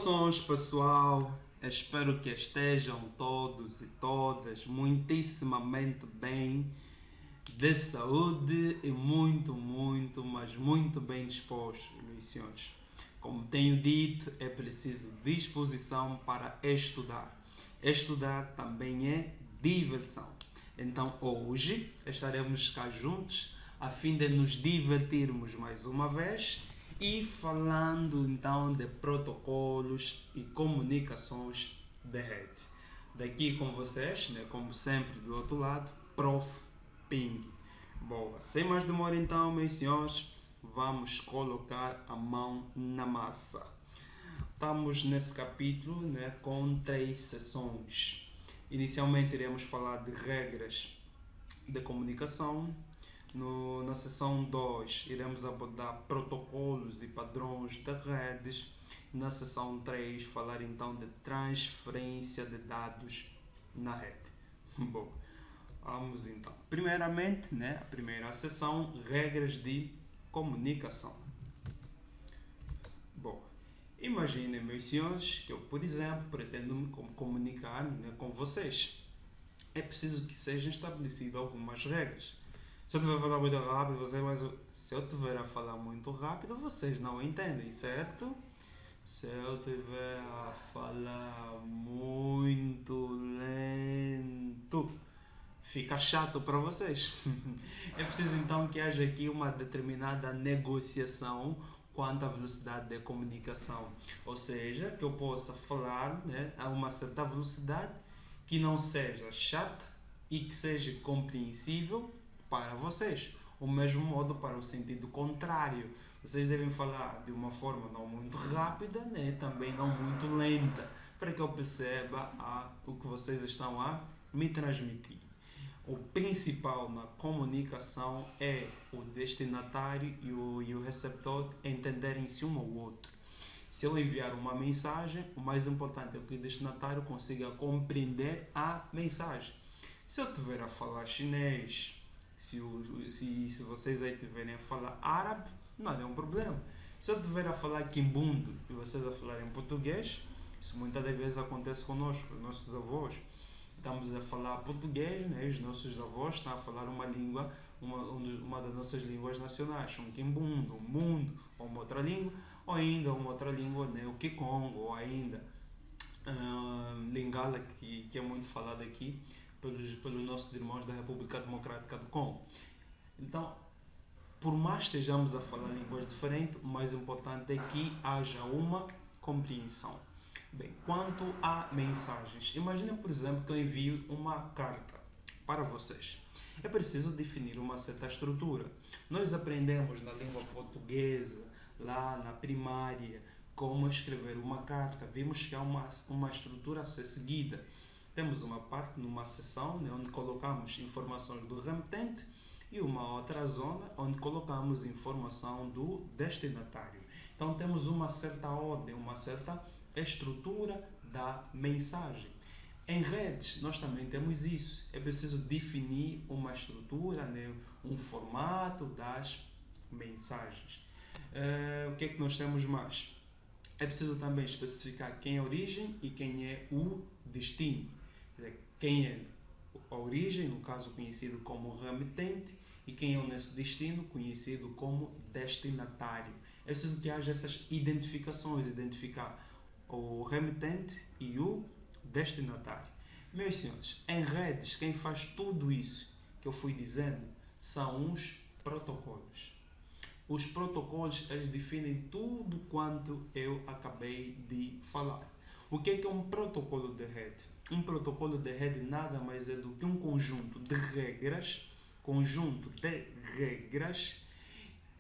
Saudações pessoal, espero que estejam todos e todas muitíssimamente bem, de saúde e mas muito bem dispostos, meus senhores. Como tenho dito, é preciso disposição para estudar. Estudar também é diversão. Então hoje estaremos cá juntos a fim de nos divertirmos mais uma vez e falando então de protocolos e comunicações de rede. Daqui com vocês, né, como sempre do outro lado, Prof. Ping. Boa, sem mais demora então, meus senhores, vamos colocar a mão na massa. Estamos nesse capítulo, né, com 3 sessões. Inicialmente iremos falar de regras de comunicação. Na sessão 2 iremos abordar protocolos e padrões de redes. Na sessão 3 falar então de transferência de dados na rede. Bom, vamos então. Primeiramente, né, a primeira sessão, regras de comunicação. Bom, imaginem, meus senhores, que eu, por exemplo, pretendo me comunicar, né, com vocês. É preciso que sejam estabelecidas algumas regras. Se eu estiver a falar muito rápido, se eu estiver a falar muito rápido, vocês não entendem, certo? Se eu estiver a falar muito lento, fica chato para vocês. É preciso então que haja aqui uma determinada negociação quanto à velocidade da comunicação. Ou seja, que eu possa falar, né, a uma certa velocidade que não seja chata e que seja compreensível para vocês. O mesmo modo para o sentido contrário. Vocês devem falar de uma forma não muito rápida, né? Também não muito lenta, para que eu perceba o que vocês estão a me transmitir. O principal na comunicação é o destinatário e o receptor entenderem-se um ao outro. Se eu enviar uma mensagem, o mais importante é que o destinatário consiga compreender a mensagem. Se eu estiver a falar chinês, se vocês aí estiverem a falar árabe, não é um problema. Se eu estiver a falar quimbundo e vocês a falarem português, isso muitas das vezes acontece conosco, os nossos avós. Estamos a falar português, né? Os nossos avós estão a falar uma língua, uma das nossas línguas nacionais, um quimbundo, um mundo, ou uma outra língua, ou ainda uma outra língua, né? O Kikongo, ou ainda Lingala, que é muito falado aqui pelos nossos irmãos da República Democrática do Congo. Então, por mais estejamos a falar línguas diferentes, o mais importante é que haja uma compreensão. Bem, quanto a mensagens, imaginem, por exemplo, que eu envio uma carta para vocês. É preciso definir uma certa estrutura. Nós aprendemos na língua portuguesa, lá na primária, como escrever uma carta. Vimos que há uma estrutura a ser seguida. Temos uma parte numa seção, né, onde colocamos informações do remetente e uma outra zona onde colocamos informação do destinatário. Então temos uma certa ordem, uma certa estrutura da mensagem. Em redes nós também temos isso. É preciso definir uma estrutura, né, um formato das mensagens. O que é que nós temos mais? É preciso também especificar quem é a origem e quem é o destino. Quem é a origem, no caso conhecido como remetente, e quem é o nosso destino, conhecido como destinatário. É preciso que haja essas identificações, identificar o remetente e o destinatário. Meus senhores, em redes, quem faz tudo isso que eu fui dizendo são os protocolos. Os protocolos, eles definem tudo quanto eu acabei de falar. O que é um protocolo de rede? Um protocolo de rede nada mais é do que um conjunto de regras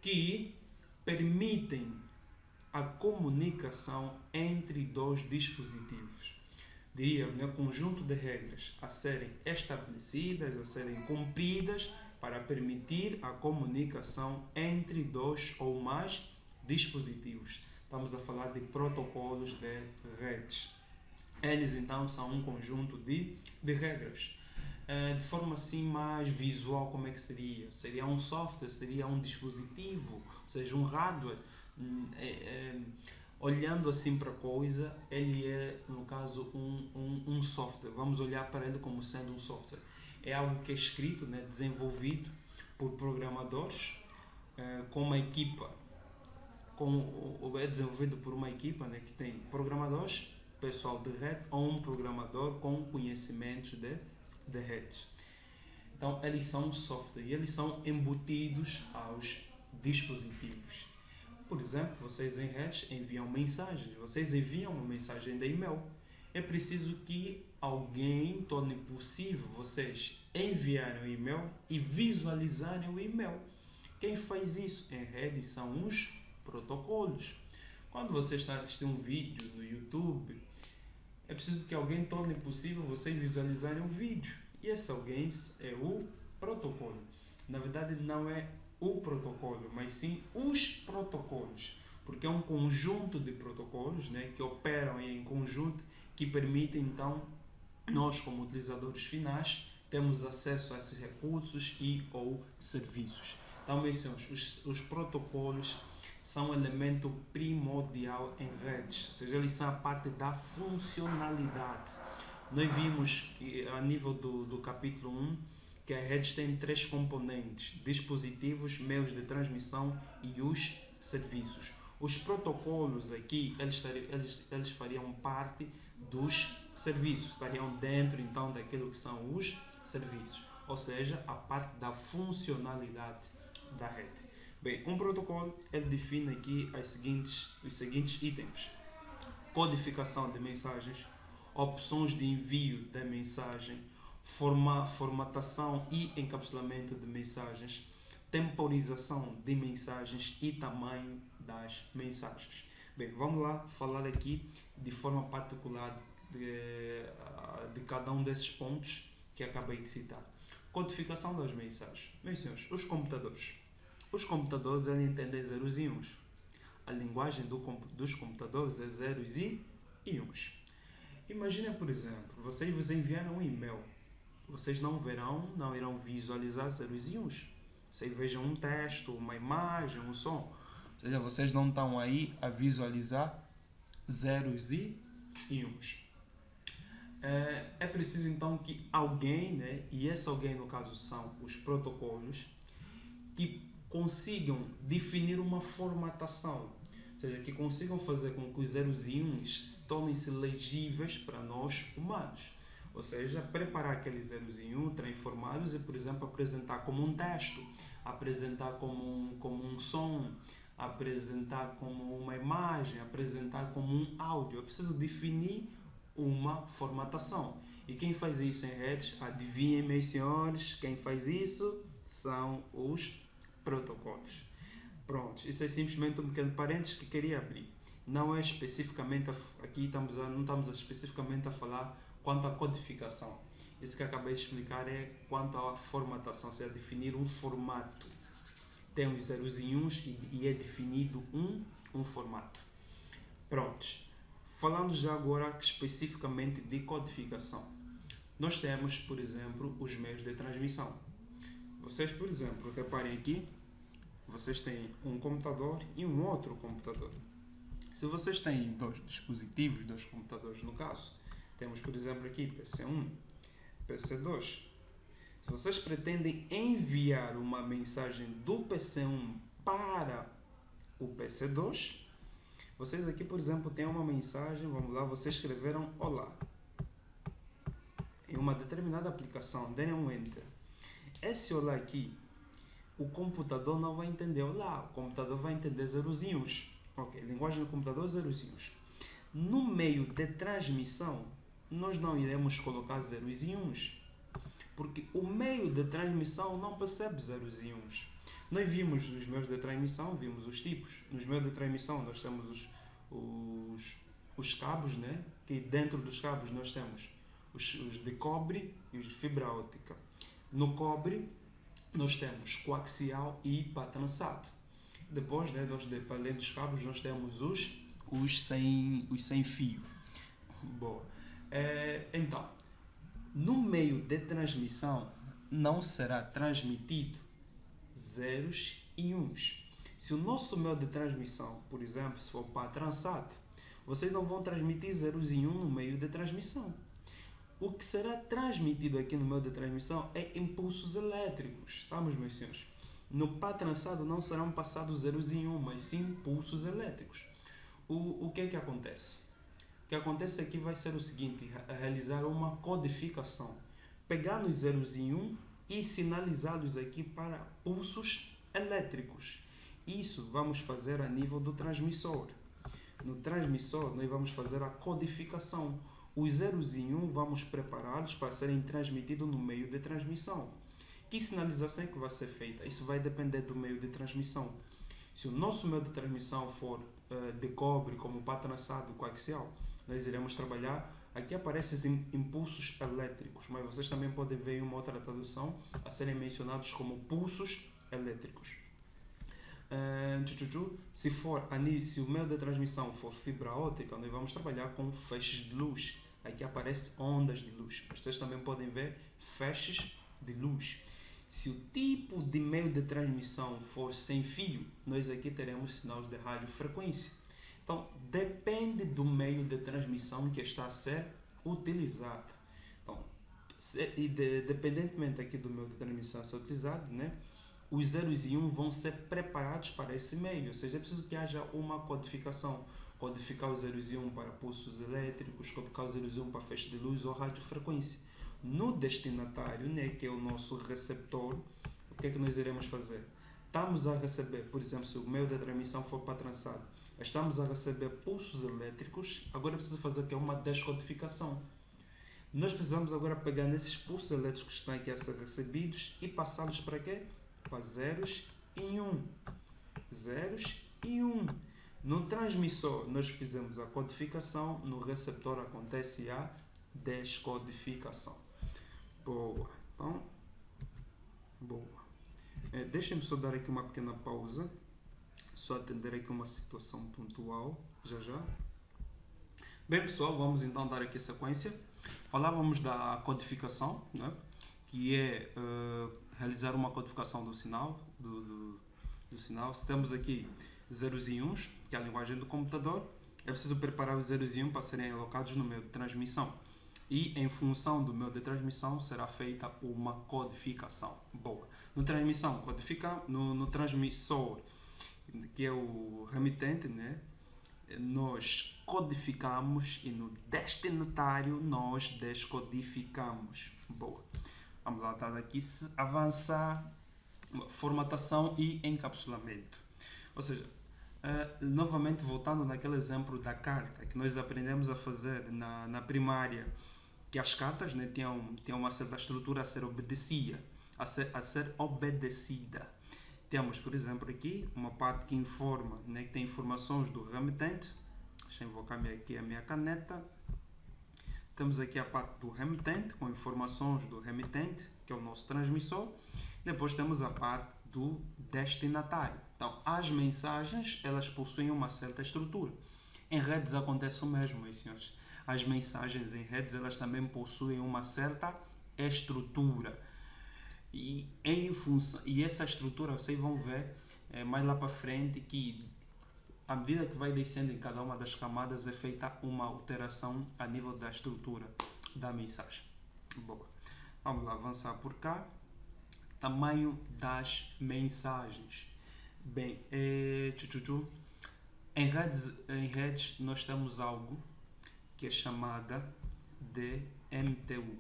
que permitem a comunicação entre dois dispositivos. Diria, um conjunto de regras a serem estabelecidas, a serem cumpridas para permitir a comunicação entre dois ou mais dispositivos. Estamos a falar de protocolos de redes. Eles então são um conjunto de regras. De forma assim mais visual, como é que seria? Seria um software, seria um dispositivo, ou seja, um hardware. Olhando assim para a coisa, ele é, no caso, um software. Vamos olhar para ele como sendo um software. É algo que é escrito, né, desenvolvido por programadores, com uma equipa, é desenvolvido por uma equipa, né, que tem programadores, pessoal de rede, ou um programador com conhecimentos de redes. Então, eles são software e eles são embutidos aos dispositivos. Por exemplo, vocês em redes enviam mensagens, vocês enviam uma mensagem de e-mail. É preciso que alguém torne possível vocês enviarem o e-mail e visualizarem o e-mail. Quem faz isso em rede são os protocolos. Quando você está assistindo um vídeo no YouTube, é preciso que alguém torne possível vocês visualizarem o vídeo. E esse alguém é o protocolo. Na verdade, não é o protocolo, mas sim os protocolos, porque é um conjunto de protocolos, né, que operam em conjunto, que permitem então nós, como utilizadores finais, temos acesso a esses recursos e ou serviços. Então, meus senhores, os protocolos são um elemento primordial em redes, ou seja, eles são a parte da funcionalidade. Nós vimos que, a nível do capítulo 1, que as redes têm 3 componentes: dispositivos, meios de transmissão e os serviços. Os protocolos aqui, eles fariam parte dos serviços, estariam dentro então daquilo que são os serviços, ou seja, a parte da funcionalidade da rede. Bem, um protocolo, ele define aqui os seguintes itens: codificação de mensagens, opções de envio da mensagem, formatação e encapsulamento de mensagens, temporização de mensagens e tamanho das mensagens. Bem, vamos lá falar aqui de forma particular de cada um desses pontos que acabei de citar. Codificação das mensagens. Meus senhores, os computadores. Os computadores eles entendem zeros e uns. A linguagem dos computadores é zeros e uns. Imaginem, por exemplo, vocês vos enviaram um e-mail. Vocês não irão visualizar zeros e uns. Vocês vejam um texto, uma imagem, um som. Ou seja, vocês não estão aí a visualizar zeros e uns. É preciso então que alguém, né, e esse alguém no caso são os protocolos, que consigam definir uma formatação. Ou seja, que consigam fazer com que os zeros e uns se tornem-se legíveis para nós humanos. Ou seja, preparar aqueles zeros e uns, transformá-los e, por exemplo, apresentar como um texto, apresentar como um som, apresentar como uma imagem, apresentar como um áudio. É preciso definir uma formatação. E quem faz isso em redes, adivinhem, meus senhores, quem faz isso são os protocolos. Pronto, isso é simplesmente um pequeno parênteses que queria abrir. Não é especificamente, aqui não estamos especificamente a falar quanto à codificação. Isso que acabei de explicar é quanto à formatação, ou seja, definir um formato. Tem os zeros e uns e é definido um formato. Prontos. Falando já agora especificamente de codificação. Nós temos, por exemplo, os meios de transmissão. Vocês, por exemplo, reparem aqui, vocês têm um computador e um outro computador. Se vocês têm 2 dispositivos, 2 computadores no caso, temos, por exemplo, aqui PC1, PC2. Se vocês pretendem enviar uma mensagem do PC1 para o PC2, vocês aqui, por exemplo, têm uma mensagem, vamos lá, vocês escreveram olá em uma determinada aplicação, deem um enter. Esse olá aqui, o computador não vai entender olá, o computador vai entender zeros e uns. Ok, linguagem do computador, zeros e uns. No meio de transmissão, nós não iremos colocar zeros e uns, porque o meio de transmissão não percebe zeros e uns. Nós vimos nos meios de transmissão, vimos os tipos. Nos meios de transmissão nós temos os cabos, né? Que dentro dos cabos nós temos os de cobre e os de fibra óptica. No cobre nós temos coaxial e patrançado. Depois, né, para além dos cabos, nós temos os sem fio. Boa. Então, no meio de transmissão não será transmitido zeros e uns. Se o nosso meio de transmissão, por exemplo, se for para trançado, vocês não vão transmitir zeros e 1 no meio de transmissão. O que será transmitido aqui no meio de transmissão é impulsos elétricos. Estamos, meus senhores? No pá trançado não serão passados zeros e 1, mas sim impulsos elétricos. O que é que acontece? O que acontece aqui vai ser o seguinte, realizar uma codificação. Pegar nos zeros e 1 e sinalizá-los aqui para pulsos elétricos. Isso vamos fazer a nível do transmissor. No transmissor, nós vamos fazer a codificação. Os zeros e 1 vamos prepará-los para serem transmitidos no meio de transmissão. Que sinalização é que vai ser feita? Isso vai depender do meio de transmissão. Se o nosso meio de transmissão for de cobre, como pá trançado coaxial, nós iremos trabalhar. Aqui aparecem impulsos elétricos, mas vocês também podem ver em uma outra tradução a serem mencionados como pulsos elétricos. Se o meio de transmissão for fibra óptica, nós vamos trabalhar com feixes de luz. Aqui aparecem ondas de luz. Vocês também podem ver feixes de luz. Se o tipo de meio de transmissão for sem fio, nós aqui teremos sinais de radiofrequência. Então, depende do meio de transmissão que está a ser utilizado. Então, dependentemente aqui do meio de transmissão a ser utilizado, né, os zeros e 1 vão ser preparados para esse meio. Ou seja, é preciso que haja uma codificação. Codificar os zeros e 1 para pulsos elétricos, codificar os zeros e 1 para feixe de luz ou radiofrequência. No destinatário, né, que é o nosso receptor, o que é que nós iremos fazer? Estamos a receber, por exemplo, se o meio de transmissão for para trançado, estamos a receber pulsos elétricos, agora é preciso fazer aqui uma descodificação. Nós precisamos agora pegar nesses pulsos elétricos que estão aqui a ser recebidos e passá-los para quê? Para zeros e 1. Zeros e 1. No transmissor nós fizemos a codificação, no receptor acontece a descodificação. Boa. Então, boa. Deixem-me só dar aqui uma pequena pausa. Só atender aqui uma situação pontual. Já. Bem, pessoal, vamos então dar aqui sequência. Falávamos da codificação, né? Que é realizar uma codificação do sinal. Do sinal. Se temos aqui zeros e 1, que é a linguagem do computador, é preciso preparar os zeros e 1 para serem alocados no meio de transmissão. E em função do meio de transmissão será feita uma codificação. Boa. No transmissor, que é o remitente, né, nós codificamos e no destinatário nós descodificamos. Boa. Vamos lá, tá aqui avançar, formatação e encapsulamento. Ou seja, novamente voltando naquele exemplo da carta que nós aprendemos a fazer na primária, que as cartas, né, tinham uma certa estrutura a ser obedecida. Temos, por exemplo, aqui uma parte que informa, né, que tem informações do remetente. Deixa eu invocar aqui a minha caneta. Temos aqui a parte do remetente, com informações do remetente, que é o nosso transmissor. Depois temos a parte do destinatário. Então, as mensagens, elas possuem uma certa estrutura. Em redes acontece o mesmo, meus senhores. As mensagens em redes, elas também possuem uma certa estrutura. E essa estrutura, vocês vão ver mais lá para frente, que à medida que vai descendo em cada uma das camadas, é feita uma alteração a nível da estrutura da mensagem. Boa. Vamos lá avançar por cá. Tamanho das mensagens. Bem, em redes nós temos algo que é chamada de MTU.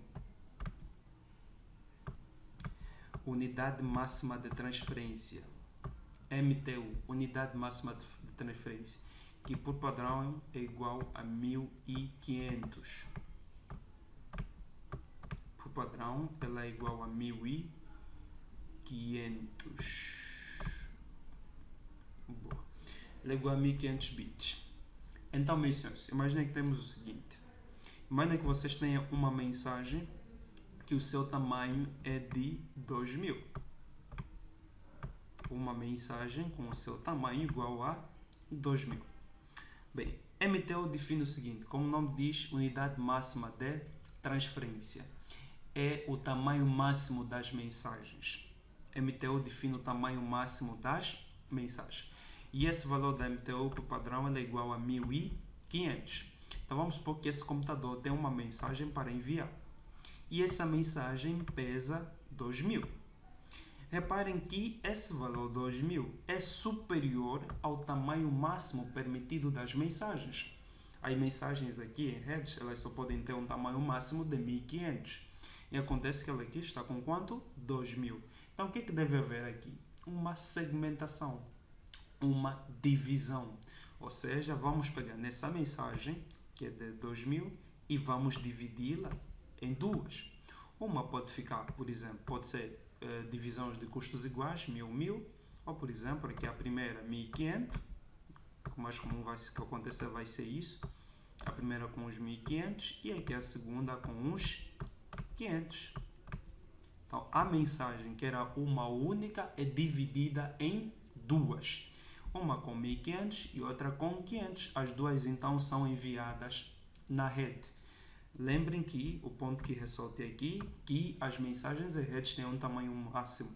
Unidade máxima de transferência. MTU, unidade máxima de transferência, que por padrão é igual a 1500. Por padrão, ela é igual a 1500. Boa. Ela é igual a 1500 bits. Então, meus senhores, imaginem que temos o seguinte. Imaginem que vocês tenham uma mensagem que o seu tamanho é de 2000. Uma mensagem com o seu tamanho igual a 2000. Bem, MTU define o seguinte, como o nome diz, unidade máxima de transferência. É o tamanho máximo das mensagens. MTU define o tamanho máximo das mensagens. E esse valor da MTU por padrão é igual a 1500. Então vamos supor que esse computador tem uma mensagem para enviar. E essa mensagem pesa 2000. Reparem que esse valor 2000 é superior ao tamanho máximo permitido das mensagens. As mensagens aqui em redes, elas só podem ter um tamanho máximo de 1500. E acontece que ela aqui está com quanto? 2000. Então o que deve haver aqui? Uma segmentação, uma divisão. Ou seja, vamos pegar nessa mensagem, que é de 2000, e vamos dividi-la em duas. Uma pode ficar, por exemplo, pode ser divisões de custos iguais, 1000, ou por exemplo, aqui a primeira 1500, o mais comum que acontecer vai ser isso, a primeira com os 1500 e aqui a segunda com uns 500. Então a mensagem, que era uma única, é dividida em duas, uma com 1500 e outra com 500. As duas então são enviadas na rede. Lembrem que o ponto que ressaltei aqui, que as mensagens em redes têm um tamanho máximo,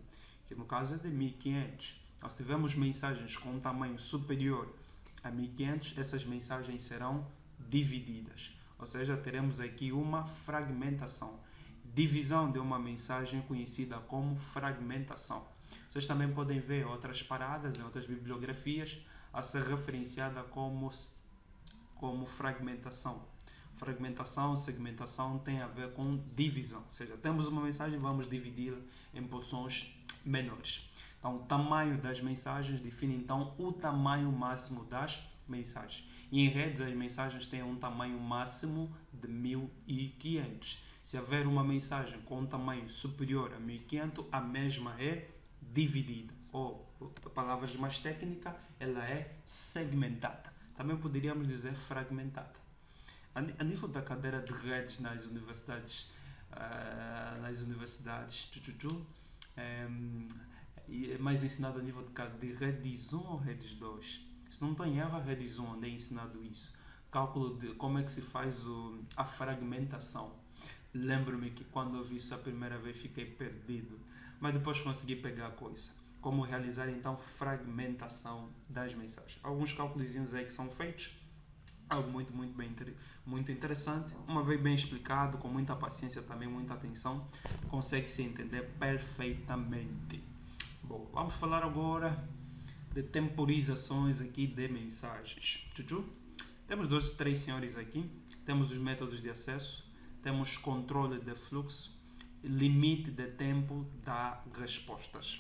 que no caso é de 1500. Nós tivemos mensagens com um tamanho superior a 1500, essas mensagens serão divididas. Ou seja, teremos aqui uma fragmentação. Divisão de uma mensagem conhecida como fragmentação. Vocês também podem ver outras paradas em outras bibliografias a ser referenciada como fragmentação. Fragmentação, segmentação tem a ver com divisão. Ou seja, temos uma mensagem, vamos dividi-la em porções menores. Então, o tamanho das mensagens define então o tamanho máximo das mensagens. E em redes, as mensagens têm um tamanho máximo de 1500. Se houver uma mensagem com um tamanho superior a 1500, a mesma é dividida. Ou, palavras mais técnicas, ela é segmentada. Também poderíamos dizer fragmentada. A nível da cadeira de redes nas universidades, é mais ensinado a nível de redes 1 ou redes 2. Se não estou em erro, a redes 1 onde é ensinado isso. Cálculo de como é que se faz a fragmentação. Lembro-me que quando eu vi isso a primeira vez fiquei perdido, mas depois consegui pegar a coisa. Como realizar então fragmentação das mensagens. Alguns cálculos aí que são feitos, algo muito interessante, uma vez bem explicado, com muita paciência também, muita atenção, consegue-se entender perfeitamente. Bom, vamos falar agora de temporizações aqui de mensagens. Temos três senhores aqui, temos os métodos de acesso, temos controle de fluxo, limite de tempo das respostas.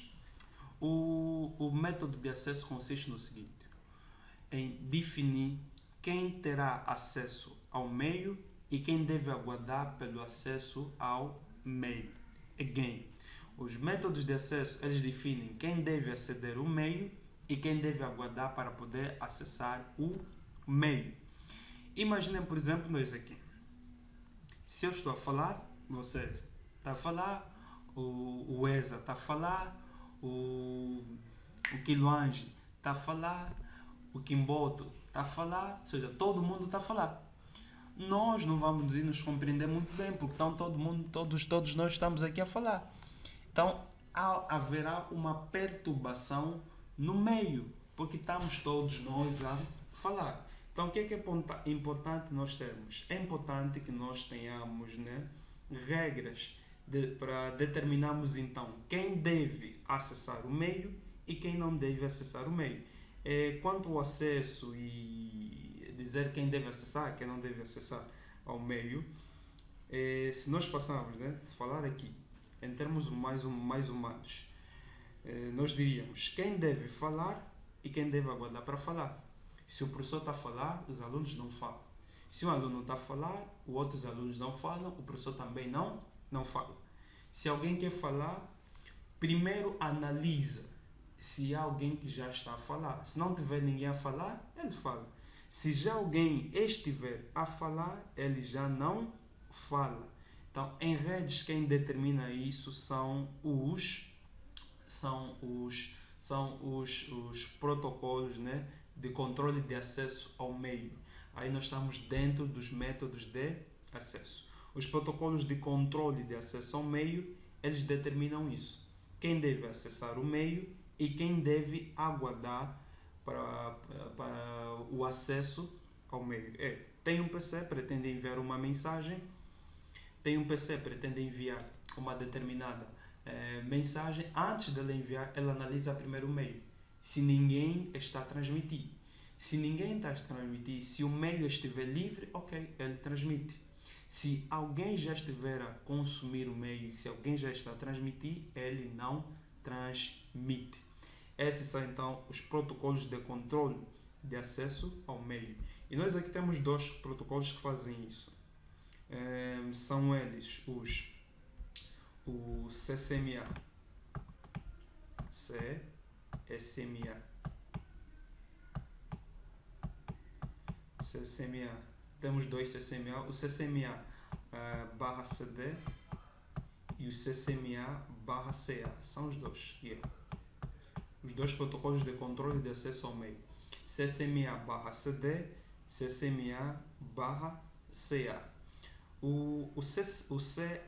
O método de acesso consiste no seguinte, em definir quem terá acesso ao meio e quem deve aguardar pelo acesso ao meio. Again, os métodos de acesso, eles definem quem deve aceder ao meio e quem deve aguardar para poder acessar o meio. Imaginem, por exemplo, nós aqui. Se eu estou a falar, você está a falar, o Eza está a falar, o Kiluange está a falar, o Kimboto está a falar, ou seja, todo mundo está a falar. Nós não vamos nos compreender muito bem, porque então todos nós estamos aqui a falar. Então haverá uma perturbação no meio, porque estamos todos nós a falar. Então o que é importante nós termos? É importante que nós tenhamos, regras para determinarmos então quem deve acessar o meio e quem não deve acessar o meio. Quanto ao acesso e dizer quem deve acessar, quem não deve acessar ao meio, se nós passarmos, falar aqui em termos mais humanos, nós diríamos quem deve falar e quem deve aguardar para falar. Se o professor está a falar, os alunos não falam. Se um aluno está a falar, os outros alunos não falam, o professor também não fala. Se alguém quer falar, primeiro analisa se há alguém que já está a falar. Se não tiver ninguém a falar, ele fala. Se já alguém estiver a falar, ele já não fala. Então, em redes, quem determina isso são os protocolos, de controle de acesso ao meio. Aí nós estamos dentro dos métodos de acesso. Os protocolos de controle de acesso ao meio, eles determinam isso. Quem deve acessar o meio e quem deve aguardar para o acesso ao meio. Tem um PC, pretende enviar uma mensagem, tem um PC, pretende enviar uma determinada mensagem. Antes dela enviar, ela analisa primeiro o meio. Se ninguém está a transmitir. Se ninguém está a transmitir, se o meio estiver livre, ok, ele transmite. Se alguém já estiver a consumir o meio, se alguém já está a transmitir, ele não transmite. Esses são então os protocolos de controle de acesso ao meio. E nós aqui temos dois protocolos que fazem isso. São eles o CCMA. CCMA. Temos dois CCMA. O CCMA barra CD e o CCMA barra CA. São os dois. Os dois protocolos de controle de acesso ao meio. CCMA barra CD, CCMA barra CA. O CSMA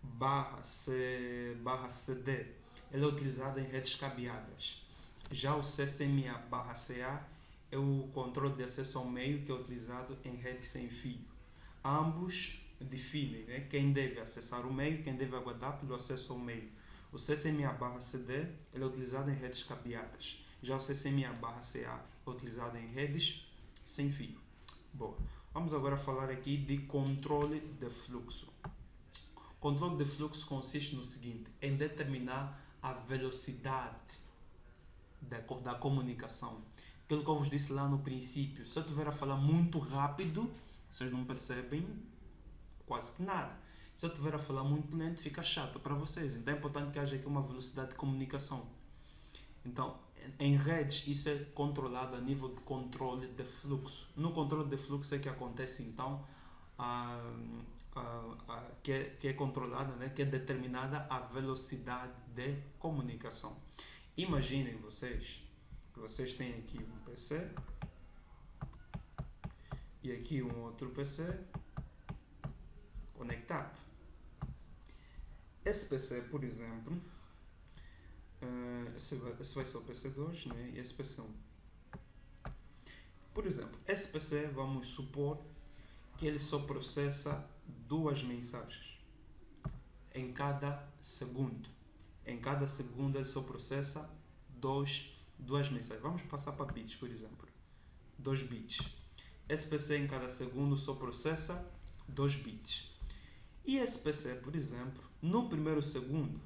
barra CD ele é utilizado em redes cabeadas. Já o CCMA barra CA é o controle de acesso ao meio que é utilizado em redes sem fio. Ambos definem quem deve acessar o meio, quem deve aguardar pelo acesso ao meio. O CCMA/CD ele é utilizado em redes cabeadas. Já o CCMA/CA é utilizado em redes sem fio. Bom, vamos agora falar aqui de controle de fluxo. Controle de fluxo consiste no seguinte, em determinar a velocidade da comunicação. Aquilo que eu vos disse lá no princípio, se eu estiver a falar muito rápido, vocês não percebem quase que nada. Se eu estiver a falar muito lento, fica chato para vocês. Então é importante que haja aqui uma velocidade de comunicação. Então, em redes, isso é controlado a nível de controle de fluxo. No controle de fluxo é que acontece, então, que é controlada, que é determinada a velocidade de comunicação. Imaginem vocês que vocês têm aqui um PC e aqui um outro PC conectado. Esse PC, por exemplo, esse vai ser o PC 2, e esse PC 1. Por exemplo, esse PC, vamos supor que ele só processa 2 mensagens em cada segundo. Em cada segundo ele só processa 2 mensagens. Vamos passar para bits, por exemplo. 2 bits. Esse PC em cada segundo só processa 2 bits. E esse PC, por exemplo, no primeiro segundo,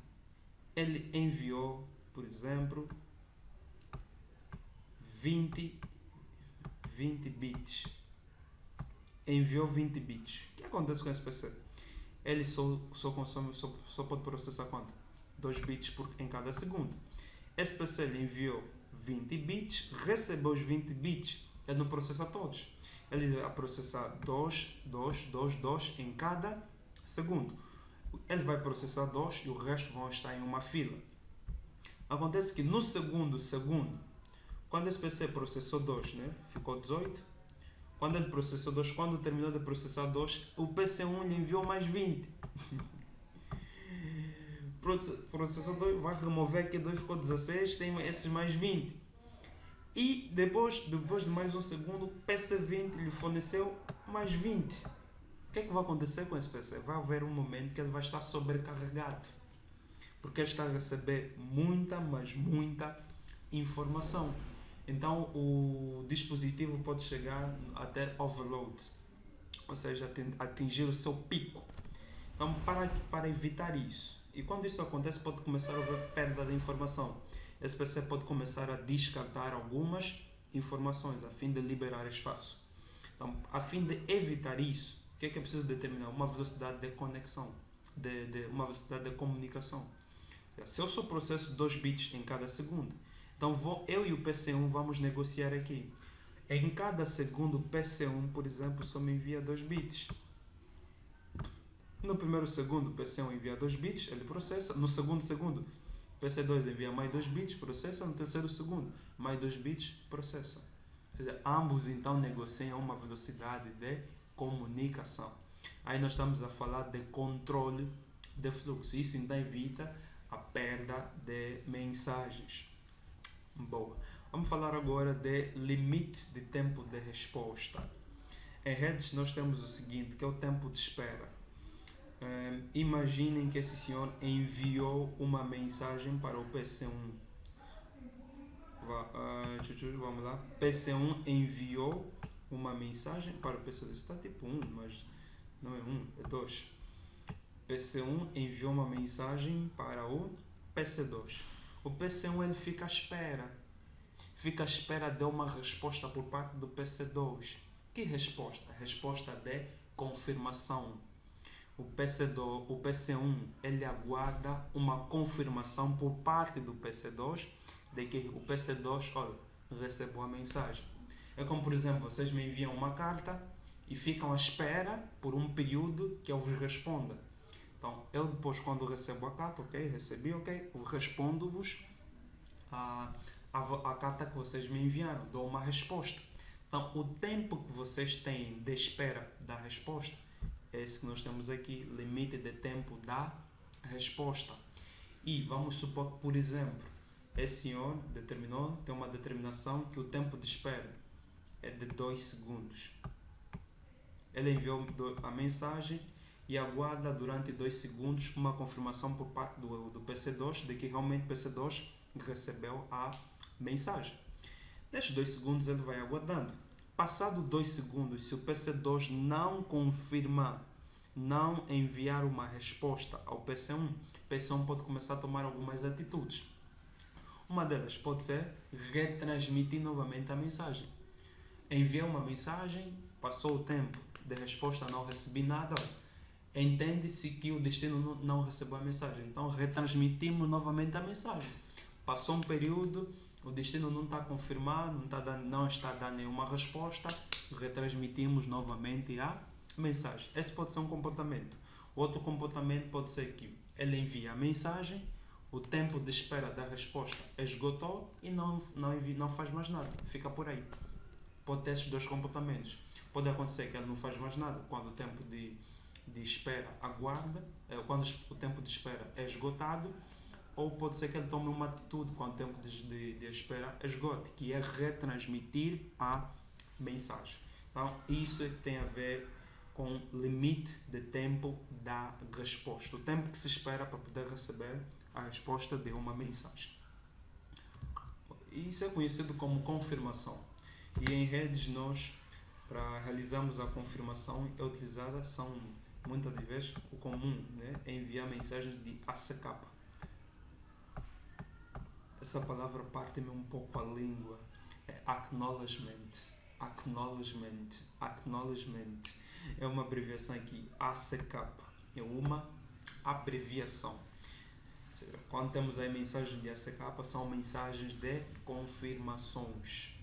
ele enviou, por exemplo, 20 bits. Enviou 20 bits. O que acontece com esse PC? Ele só pode processar quanto? 2 bits em cada segundo. Esse PC ele enviou 20 bits, recebeu os 20 bits, ele não processa todos. Ele vai processar 2 em cada segundo. Ele vai processar 2 e o resto vão estar em uma fila. Acontece que no segundo, quando esse PC processou 2, ficou 18. Quando ele processou 2, quando terminou de processar 2, o PC1 lhe enviou mais 20. Processou 2, vai remover aqui 2, ficou 16, tem esses mais 20. E depois de mais um segundo, o PC20 lhe forneceu mais 20. O que é que vai acontecer com esse PC? Vai haver um momento que ele vai estar sobrecarregado. Porque ele está a receber muita informação. Então o dispositivo pode chegar até overload, ou seja, atingir o seu pico. Então para evitar isso, e quando isso acontece pode começar a haver perda de informação. Esse PC pode começar a descartar algumas informações a fim de liberar espaço. Então, a fim de evitar isso, o que é preciso determinar? Uma velocidade de conexão, uma velocidade de comunicação. Se eu só processo 2 bits em cada segundo, então eu e o PC1 vamos negociar aqui. Em cada segundo, o PC1, por exemplo, só me envia 2 bits. No primeiro segundo, o PC1 envia 2 bits, ele processa. No segundo, o PC2 envia mais 2 bits, processa. No terceiro segundo, mais 2 bits, processa. Ou seja, ambos então negociam uma velocidade de comunicação. Aí nós estamos a falar de controle de fluxo. Isso então evita a perda de mensagens. Boa. Vamos falar agora de limite de tempo de resposta. Em redes nós temos o seguinte, que é o tempo de espera. Imaginem que esse senhor enviou uma mensagem para o PC1. Vamos lá. PC1 enviou uma mensagem para o PC2. Está tipo 1, mas não é 1, é 2. PC1 enviou uma mensagem para o PC2. O PC1 ele fica à espera. Fica à espera de uma resposta por parte do PC2. Que resposta? Resposta de confirmação. O PC1 ele aguarda uma confirmação por parte do PC2 de que o PC2 recebeu a mensagem. É como, por exemplo, vocês me enviam uma carta e ficam à espera por um período que eu vos responda. Então, eu depois, quando recebo a carta, recebi, eu respondo-vos a carta que vocês me enviaram, dou uma resposta. Então, o tempo que vocês têm de espera da resposta é esse que nós temos aqui, limite de tempo da resposta. E vamos supor que, por exemplo, esse senhor tem uma determinação que o tempo de espera é de 2 segundos. Ele enviou a mensagem e aguarda durante 2 segundos uma confirmação por parte do PC2 de que realmente o PC2 recebeu a mensagem. Nestes 2 segundos ele vai aguardando. Passado 2 segundos, se o PC2 não confirmar, não enviar uma resposta ao PC1, o PC1 pode começar a tomar algumas atitudes. Uma delas pode ser retransmitir novamente a mensagem. Enviei uma mensagem, passou o tempo de resposta, não recebi nada. Entende-se que o destino não recebeu a mensagem. Então retransmitimos novamente a mensagem. Passou um período, o destino não está confirmado, não está dando nenhuma resposta, retransmitimos novamente a mensagem. Esse pode ser um comportamento. Outro comportamento pode ser que ele envia a mensagem, o tempo de espera da resposta esgotou e não faz mais nada, fica por aí. Pode ter esses 2 comportamentos. Pode acontecer que ele não faz mais nada quando o tempo de espera aguarda, quando o tempo de espera é esgotado, ou pode ser que ele tome uma atitude quando o tempo de espera esgote, que é retransmitir a mensagem. Então, isso tem a ver com limite de tempo da resposta. O tempo que se espera para poder receber a resposta de uma mensagem. Isso é conhecido como confirmação. E em redes nós, para realizarmos a confirmação, é utilizada, muitas vezes, o comum, é enviar mensagens de ACK. Essa palavra parte-me um pouco a língua. É acknowledgement. É uma abreviação aqui, ACK. É uma abreviação. Quando temos aí mensagens de ACK, são mensagens de confirmações.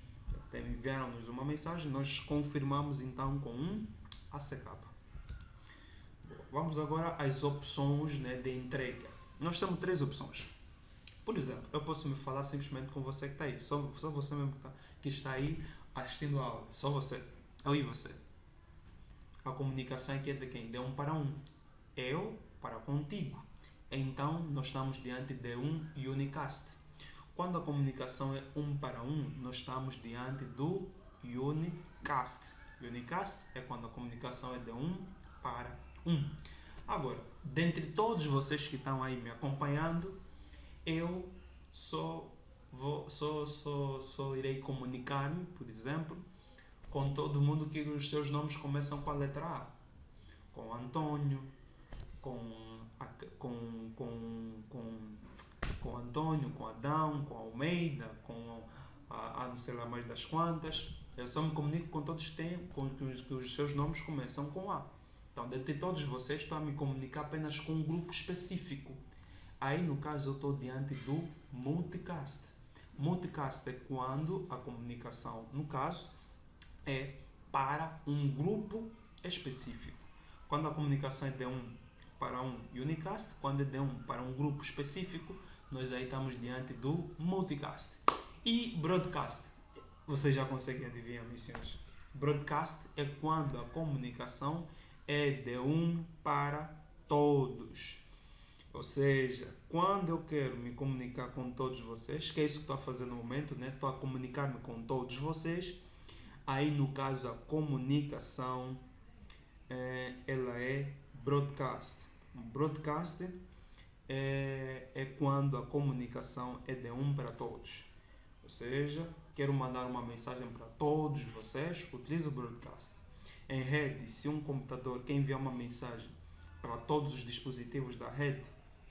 Enviaram-nos uma mensagem, nós confirmamos então com um ACK. Vamos agora às opções de entrega. Nós temos 3 opções. Por exemplo, eu posso me falar simplesmente com você que está aí. Só você mesmo que está aí assistindo a aula. Só você. Eu e você. A comunicação aqui é de quem? De 1 para 1. Eu para contigo. Então, nós estamos diante de um unicast. Quando a comunicação é 1 para 1, nós estamos diante do unicast. Unicast é quando a comunicação é de 1 para 1. Agora, dentre todos vocês que estão aí me acompanhando, eu só irei comunicar-me, por exemplo, com todo mundo que os seus nomes começam com a letra A. Com Antônio, com Antônio, com Adão, com Almeida, com não sei lá mais das quantas. Eu só me comunico com todos que os seus nomes começam com A. Então, dentre todos vocês, estou a me comunicar apenas com um grupo específico. Aí, no caso, eu estou diante do multicast. Multicast é quando a comunicação, no caso, é para um grupo específico. Quando a comunicação é de 1 para um unicast, quando é de 1 para um grupo específico, nós aí estamos diante do multicast. E broadcast, vocês já conseguem adivinhar, meus senhores. Broadcast é quando a comunicação é de 1 para todos. Ou seja, quando eu quero me comunicar com todos vocês, que é isso que estou a fazer no momento, né? Estou a comunicar-me com todos vocês. Aí, no caso, a comunicação, ela é broadcast. Broadcast é quando a comunicação é de um para todos. Ou seja, quero mandar uma mensagem para todos vocês, utilizo o broadcast. Em rede, se um computador quer enviar uma mensagem para todos os dispositivos da rede,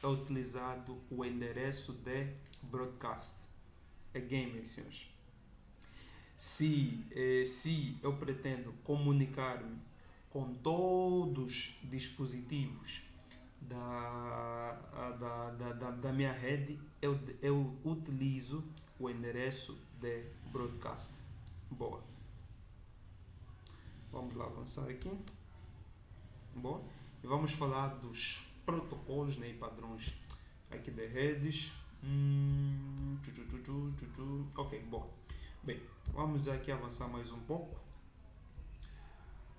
é utilizado o endereço de broadcast. Again, meus senhores. Se eu pretendo comunicar-me com todos os dispositivos da minha rede, eu utilizo o endereço de broadcast. Boa. Vamos lá avançar aqui. Boa. E vamos falar dos protocolos, né, e padrões aqui de redes. Ok, bom. Bem, vamos aqui avançar mais um pouco.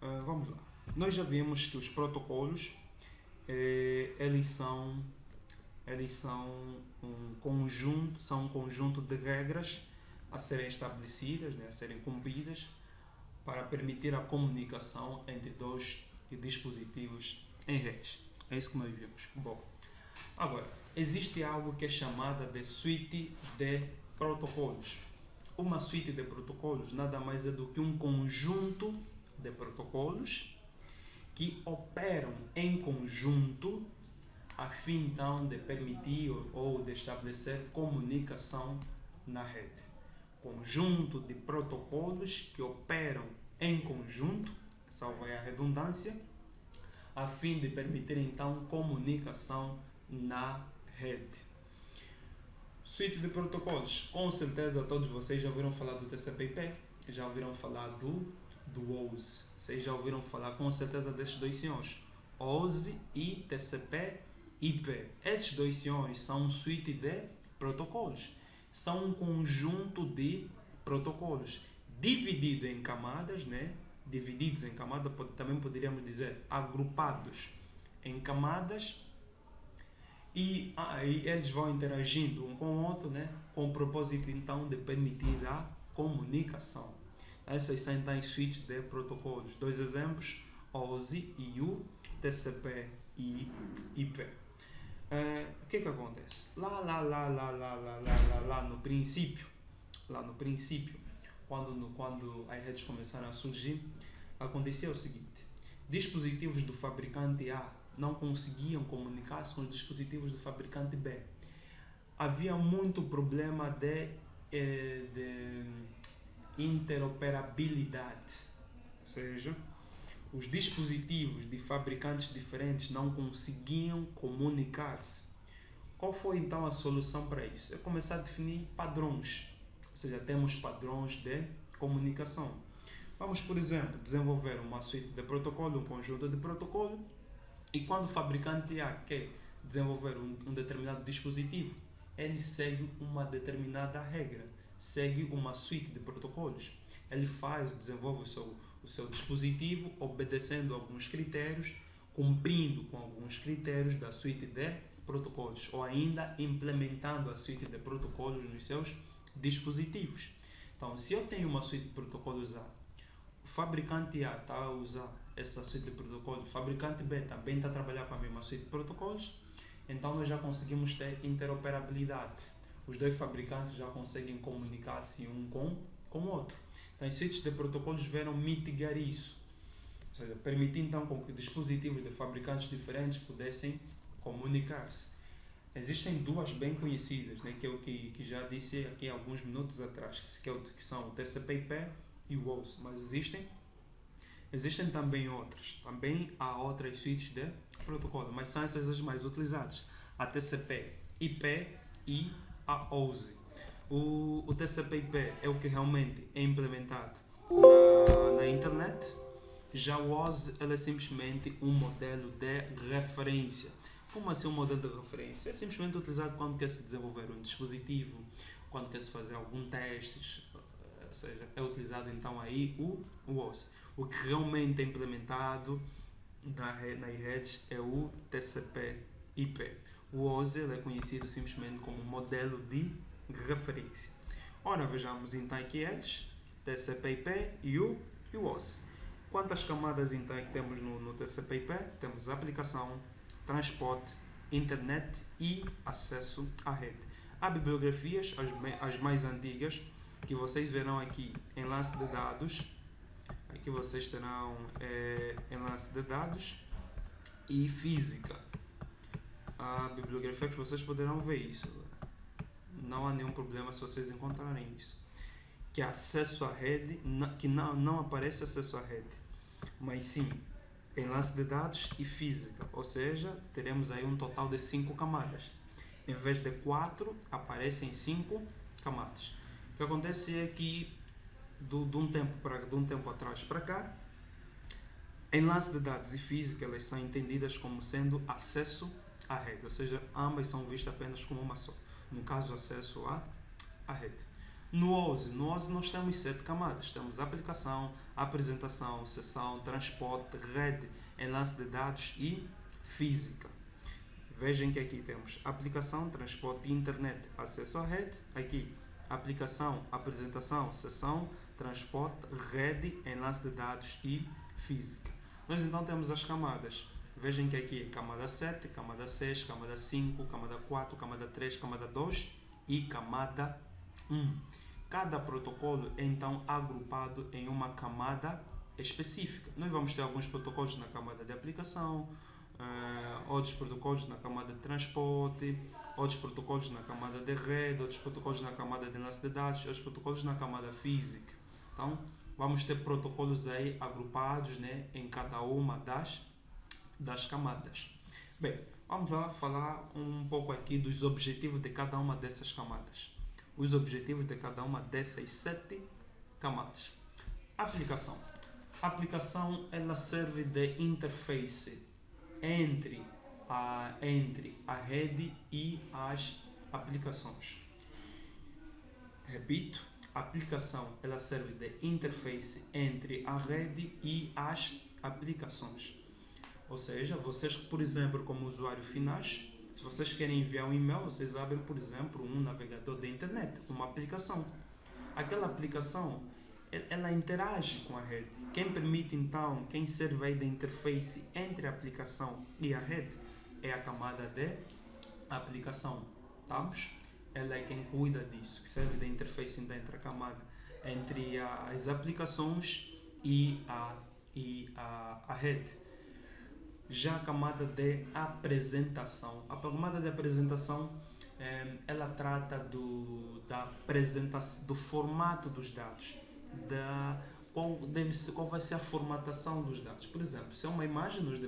Vamos lá. Nós já vimos que os protocolos eles são um conjunto de regras a serem estabelecidas, né, a serem cumpridas para permitir a comunicação entre dois dispositivos em redes. É isso que nós vimos. Bom, agora, existe algo que é chamada de suíte de protocolos. Uma suíte de protocolos nada mais é do que um conjunto de protocolos que operam em conjunto a fim então de permitir ou de estabelecer comunicação na rede. Conjunto de protocolos que operam em conjunto, salvo a redundância, a fim de permitir então comunicação na rede. Suíte de protocolos, com certeza todos vocês já ouviram falar do TCP/IP, já ouviram falar do OSI. Vocês já ouviram falar com certeza desses dois senhores, OSI e TCP/IP. Esses dois senhores são um suíte de protocolos. São um conjunto de protocolos dividido em camadas, né? Divididos em camadas, também poderíamos dizer agrupados em camadas, e aí eles vão interagindo um com o outro, né? Com o propósito então de permitir a comunicação. Essas são então as suítes de protocolos. Dois exemplos, OSI e o TCP/IP. O que acontece? Lá no princípio, quando as redes começaram a surgir, acontecia o seguinte: dispositivos do fabricante A não conseguiam comunicar-se com os dispositivos do fabricante B. Havia muito problema de interoperabilidade, ou seja, os dispositivos de fabricantes diferentes não conseguiam comunicar-se. Qual foi então a solução para isso? É começar a definir padrões, ou seja, temos padrões de comunicação. Vamos, por exemplo, desenvolver uma suíte de protocolo, um conjunto de protocolo, e quando o fabricante A quer desenvolver um determinado dispositivo, ele segue uma determinada regra, segue uma suíte de protocolos. Ele desenvolve o seu dispositivo obedecendo a alguns critérios, cumprindo com alguns critérios da suíte de protocolos, ou ainda implementando a suíte de protocolos nos seus dispositivos. Então, se eu tenho uma suíte de protocolos A, o fabricante A está a usar essa suíte de protocolos, o fabricante B também está a trabalhar com a mesma suíte de protocolos, então nós já conseguimos ter interoperabilidade. Os dois fabricantes já conseguem comunicar-se um com o outro. Então, as suítes de protocolos vieram mitigar isso, ou seja, permitir então com que dispositivos de fabricantes diferentes pudessem comunicar-se. Existem duas bem conhecidas, né, que eu que já disse aqui há alguns minutos atrás, que são o TCP/IP e o OSI, mas existem também outras. Também há outras suítes de protocolo, mas são essas as mais utilizadas: a TCP/IP e a OSI. O TCP/IP é o que realmente é implementado na internet. Já o OSI é simplesmente um modelo de referência. Como assim um modelo de referência? É simplesmente utilizado quando quer se desenvolver um dispositivo, quando quer se fazer algum teste, ou seja, é utilizado então aí o OSI. O que realmente é implementado nas redes é o TCP/IP. O OSI é conhecido simplesmente como modelo de referência. Ora, vejamos então aqui eles, TCP/IP e o OSI. Quantas camadas então que temos no TCP/IP? Temos aplicação, transporte, internet e acesso à rede. Há bibliografias, as mais antigas, que vocês verão aqui em lance de dados. Aqui vocês terão enlace de dados e física. A bibliografia que vocês poderão ver isso. Não há nenhum problema se vocês encontrarem isso. Que é acesso à rede, que não aparece acesso à rede, mas sim enlace de dados e física. Ou seja, teremos aí um total de 5 camadas. Em vez de 4, aparecem 5 camadas. O que acontece é que de um tempo atrás para cá, enlace de dados e física elas são entendidas como sendo acesso à rede, ou seja, ambas são vistas apenas como uma só. No caso, acesso à rede. No OSI nós temos 7 camadas. Temos aplicação, apresentação, sessão, transporte, rede, enlace de dados e física. Vejam que aqui temos aplicação, transporte, internet, acesso à rede. Aqui, aplicação, apresentação, sessão, transporte, rede, enlace de dados e física. Nós então temos as camadas. Vejam que aqui é camada 7, camada 6, camada 5, camada 4, camada 3, camada 2 e camada 1. Cada protocolo é então agrupado em uma camada específica. Nós vamos ter alguns protocolos na camada de aplicação, outros protocolos na camada de transporte, outros protocolos na camada de rede, outros protocolos na camada de enlace de dados, outros protocolos na camada física. Então, vamos ter protocolos aí agrupados, né, em cada uma das camadas. Bem, vamos lá falar um pouco aqui dos objetivos de cada uma dessas camadas. Os objetivos de cada uma dessas 7 camadas. Aplicação. A aplicação ela serve de interface entre a rede e as aplicações. Repito, a aplicação ela serve de interface entre a rede e as aplicações. Ou seja, vocês, por exemplo, como usuários finais, se vocês querem enviar um e-mail, vocês abrem, por exemplo, um navegador de internet, uma aplicação. Aquela aplicação, ela interage com a rede. Quem permite, então, quem serve aí de interface entre a aplicação e a rede é a camada de aplicação. Estamos? Ela é quem cuida disso, que serve de interface entre a camada, entre as aplicações e a rede. Já a camada de apresentação. A camada de apresentação ela trata da apresentação, do formato dos dados, qual vai ser a formatação dos dados. Por exemplo, se é uma imagem, nós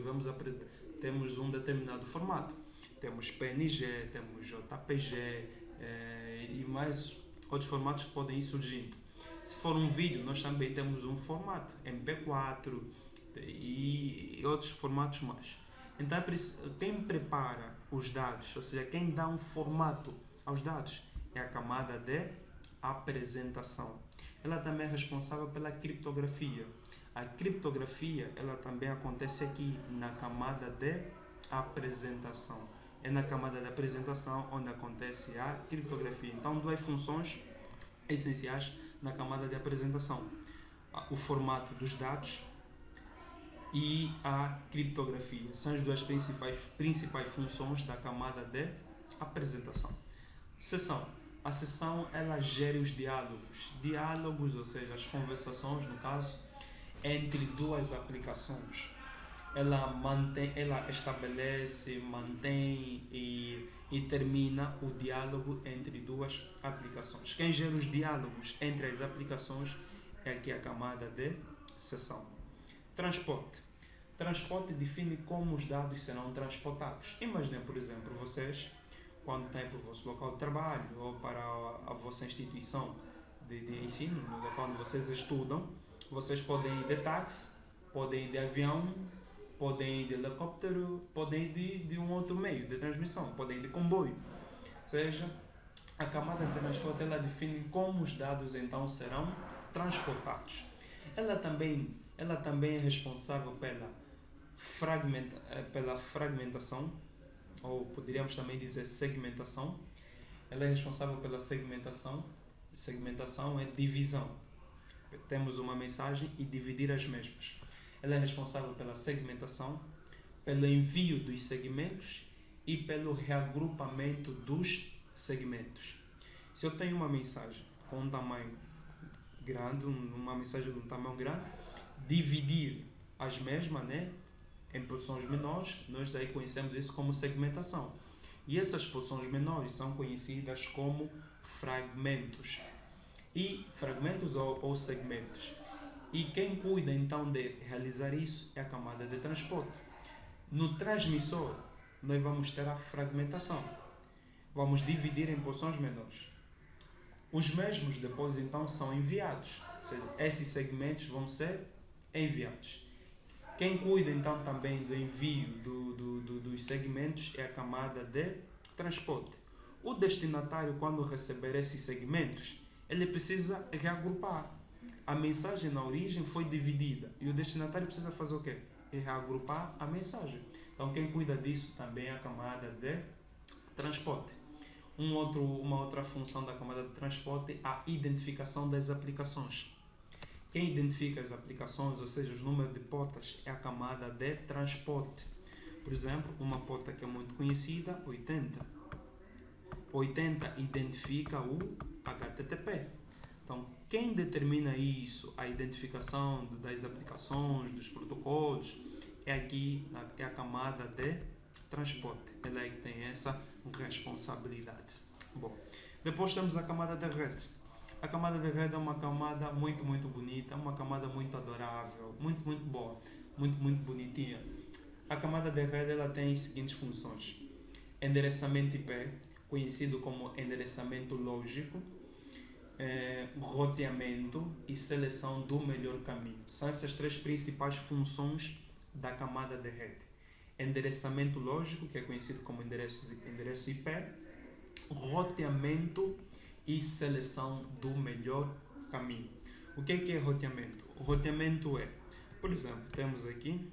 temos um determinado formato. Temos PNG, temos JPG e mais outros formatos que podem ir surgindo. Se for um vídeo, nós também temos um formato MP4 e outros formatos mais. Então, quem prepara os dados, ou seja, quem dá um formato aos dados, é a camada de apresentação. Ela também é responsável pela criptografia. A criptografia, ela também acontece aqui na camada de apresentação. É na camada de apresentação onde acontece a criptografia. Então, duas funções essenciais na camada de apresentação: o formato dos dados e a criptografia. São as duas principais funções da camada de apresentação. Sessão. A sessão ela gera os diálogos, ou seja, as conversações, no caso, entre duas aplicações. Ela estabelece, mantém e termina o diálogo entre duas aplicações. Quem gera os diálogos entre as aplicações é aqui a camada de sessão. Transporte. Transporte define como os dados serão transportados. Imaginem, por exemplo, vocês, quando têm para o vosso local de trabalho ou para a vossa instituição de ensino, no local onde vocês estudam, vocês podem ir de táxi, podem ir de avião, podem ir de helicóptero, podem ir de um outro meio de transmissão, podem ir de comboio. Ou seja, a camada de transporte ela define como os dados então serão transportados. Ela também é responsável pela fragmentação, ou poderíamos também dizer segmentação. Ela é responsável pela segmentação. Segmentação é divisão. Temos uma mensagem e dividir as mesmas. Ela é responsável pela segmentação, pelo envio dos segmentos e pelo reagrupamento dos segmentos. Se eu tenho uma mensagem com um tamanho grande, uma mensagem de um tamanho grande, dividir as mesmas, né, em porções menores, nós daí conhecemos isso como segmentação. E essas porções menores são conhecidas como fragmentos. E fragmentos ou segmentos. E quem cuida então de realizar isso é a camada de transporte. No transmissor, nós vamos ter a fragmentação. Vamos dividir em porções menores. Os mesmos depois então são enviados. Ou seja, esses segmentos vão ser enviados. Quem cuida então também do envio dos segmentos é a camada de transporte. O destinatário, quando receber esses segmentos, ele precisa reagrupar. A mensagem na origem foi dividida e o destinatário precisa fazer o quê? Reagrupar a mensagem. Então quem cuida disso também é a camada de transporte. Uma outra função da camada de transporte é a identificação das aplicações. Quem identifica as aplicações, ou seja, os números de portas, é a camada de transporte. Por exemplo, uma porta que é muito conhecida, 80. 80 identifica o HTTP. Então, quem determina isso, a identificação das aplicações, dos protocolos, é a camada de transporte. Ela é que tem essa responsabilidade. Bom, depois temos a camada de rede. A camada de rede é uma camada muito, muito bonita, uma camada muito adorável, muito, muito boa, muito, muito bonitinha. A camada de rede ela tem as seguintes funções: endereçamento IP, conhecido como endereçamento lógico, roteamento e seleção do melhor caminho. São essas três principais funções da camada de rede. Endereçamento lógico, que é conhecido como endereço IP, roteamento e seleção do melhor caminho. O que é roteamento? O roteamento é, por exemplo, temos aqui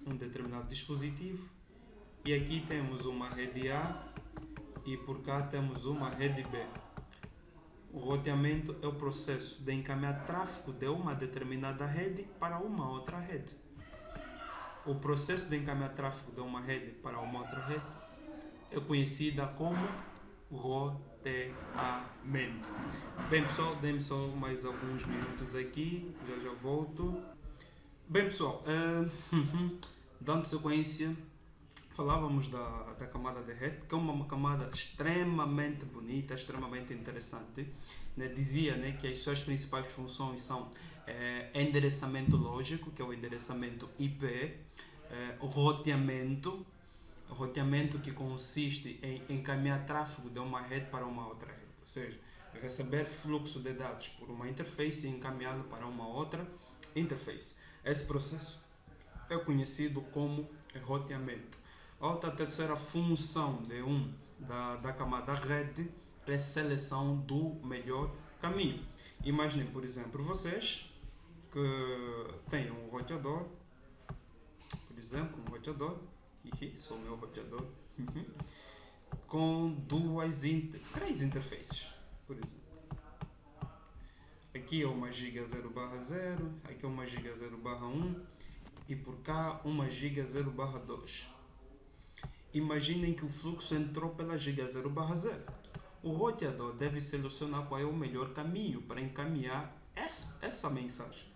um determinado dispositivo e aqui temos uma rede A e por cá temos uma rede B. O roteamento é o processo de encaminhar tráfego de uma determinada rede para uma outra rede. O processo de encaminhar tráfego de uma rede para uma outra rede é conhecida como roteamento. Bem pessoal, dê-me só mais alguns minutos aqui, já volto. Bem pessoal, dando sequência, falávamos da camada de rede, que é uma camada extremamente bonita, extremamente interessante. Né? Dizia, né, que as suas principais funções são endereçamento lógico, que é o endereçamento IP, roteamento que consiste em encaminhar tráfego de uma rede para uma outra rede, ou seja, receber fluxo de dados por uma interface e encaminhá-lo para uma outra interface. Esse processo é conhecido como roteamento. A outra terceira função da camada rede é a seleção do melhor caminho. Imaginem, por exemplo, vocês que têm um roteador, por exemplo, sou o meu roteador, com três interfaces, por exemplo. Aqui é uma giga 0/0, aqui é uma giga 0/1 e por cá uma giga 0/2. Imaginem que o fluxo entrou pela giga 0/0. O roteador deve selecionar qual é o melhor caminho para encaminhar essa mensagem.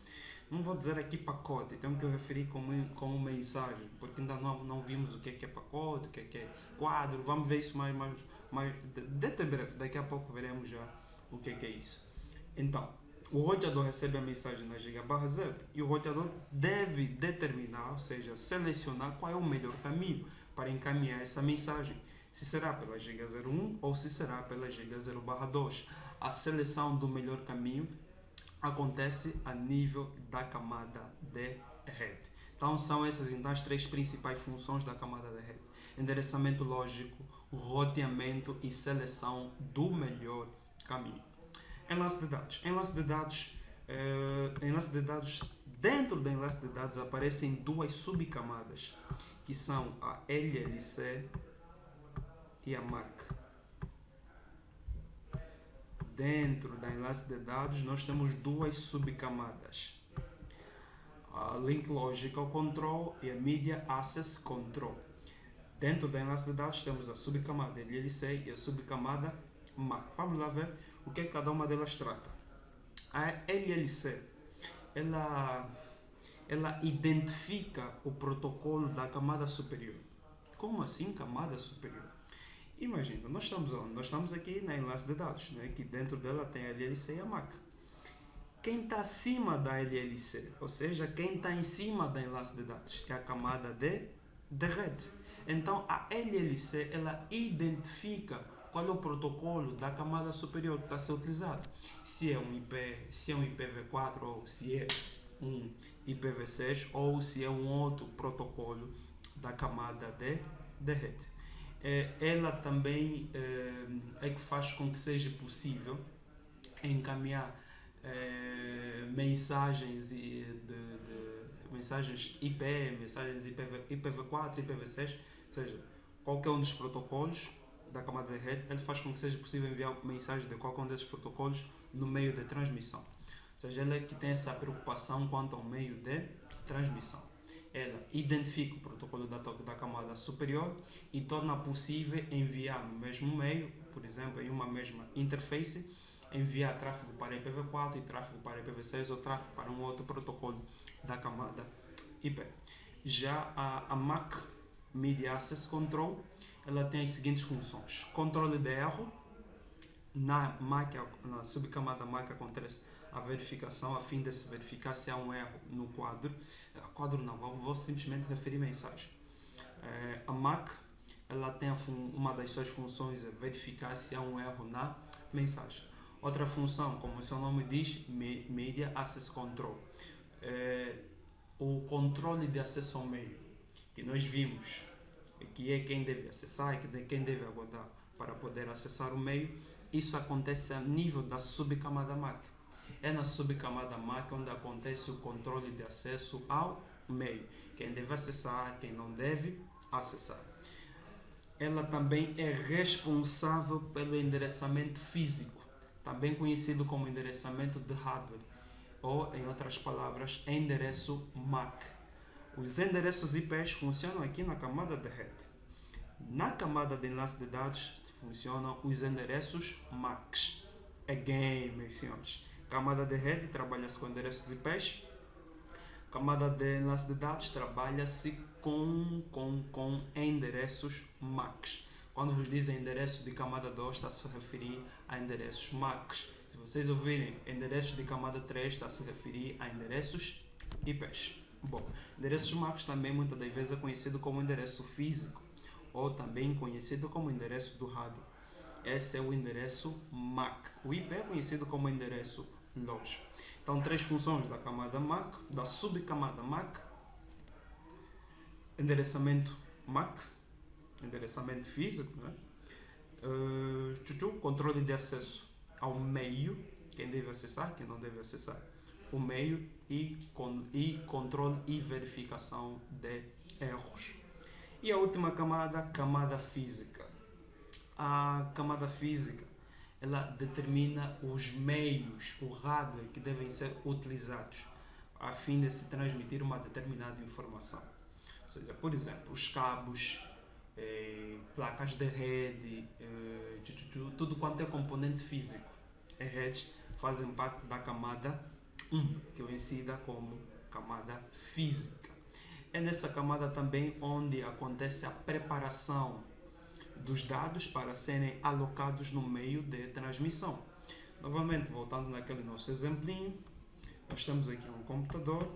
Não vou dizer aqui pacote, tenho que referir como mensagem, porque ainda não vimos o que é pacote, o que é quadro. Vamos ver isso mais dentro breve. Daqui a pouco veremos já o que é isso. Então, o roteador recebe a mensagem na giga 0/0 e o roteador deve determinar, ou seja, selecionar qual é o melhor caminho para encaminhar essa mensagem. Se será pela giga 01 ou se será pela giga 0/2. A seleção do melhor caminho acontece a nível da camada de rede. Então são essas então, as três principais funções da camada de rede: endereçamento lógico, roteamento e seleção do melhor caminho. Enlace de dados. Enlace de dados Dentro do enlace de dados aparecem duas subcamadas, que são a LLC e a MAC. Dentro do enlace de dados nós temos duas subcamadas, a Link Logical Control e a Media Access Control. Dentro do enlace de dados temos a subcamada LLC e a subcamada MAC. Vamos lá ver o que cada uma delas trata. A LLC, ela identifica o protocolo da camada superior. Como assim camada superior? Imagina, nós estamos onde? Nós estamos aqui na enlace de dados, né? Que dentro dela tem a LLC e a MAC. Quem está acima da LLC, ou seja, quem está em cima da enlace de dados, é a camada de rede. Então, a LLC, ela identifica qual é o protocolo da camada superior que está a ser utilizado. Se é um IPv4 ou se é um IPv6 ou se é um outro protocolo da camada de rede. Ela também é que faz com que seja possível encaminhar mensagens mensagens IP, mensagens IPv4, IPv6, ou seja, qualquer um dos protocolos da camada de rede, ele faz com que seja possível enviar mensagens de qualquer um desses protocolos no meio de transmissão. Ou seja, ela é que tem essa preocupação quanto ao meio de transmissão. Ela identifica o protocolo da camada superior e torna possível enviar no mesmo meio, por exemplo, em uma mesma interface, enviar tráfego para IPv4 e tráfego para IPv6 ou tráfego para um outro protocolo da camada IP. Já a MAC, Media Access Control, ela tem as seguintes funções: controle de erro. Na subcamada MAC acontece a verificação a fim de se verificar se há um erro no quadro. Quadro não, vou simplesmente referir mensagem. A MAC, ela tem uma das suas funções é verificar se há um erro na mensagem. Outra função, como o seu nome diz, Media Access Control, o controle de acesso ao meio, que nós vimos, que é quem deve acessar e quem deve aguardar para poder acessar o meio. Isso acontece a nível da subcamada MAC. É na subcamada MAC onde acontece o controle de acesso ao meio, quem deve acessar, quem não deve acessar. Ela também é responsável pelo endereçamento físico, também conhecido como endereçamento de hardware, ou, em outras palavras, endereço MAC. Os endereços IPs funcionam aqui na camada de rede. Na camada de enlace de dados funcionam os endereços MACs. Again, meus senhores. Camada de rede trabalha-se com endereços IPs. Camada de enlace de dados trabalha-se com endereços MACs. Quando vos dizem endereço de camada 2, está a se referir a endereços MACs. Se vocês ouvirem endereços de camada 3, está a se referir a endereços IPs. Bom, endereços MACs também muitas das vezes é conhecido como endereço físico, ou também conhecido como endereço do hardware. Esse é o endereço MAC. O IP é conhecido como endereço lógico. Então, três funções da camada MAC, da subcamada MAC: endereçamento MAC, endereçamento físico, né? Controle de acesso ao meio, quem deve acessar, quem não deve acessar o meio, e controle e verificação de erros. E a última camada, camada física. A camada física, ela determina os meios, o hardware que devem ser utilizados a fim de se transmitir uma determinada informação. Ou seja, por exemplo, os cabos, placas de rede, tudo quanto é componente físico em redes fazem parte da camada 1, que é conhecida como camada física. É nessa camada também onde acontece a preparação dos dados para serem alocados no meio de transmissão. Novamente, voltando naquele nosso exemplinho, nós temos aqui um computador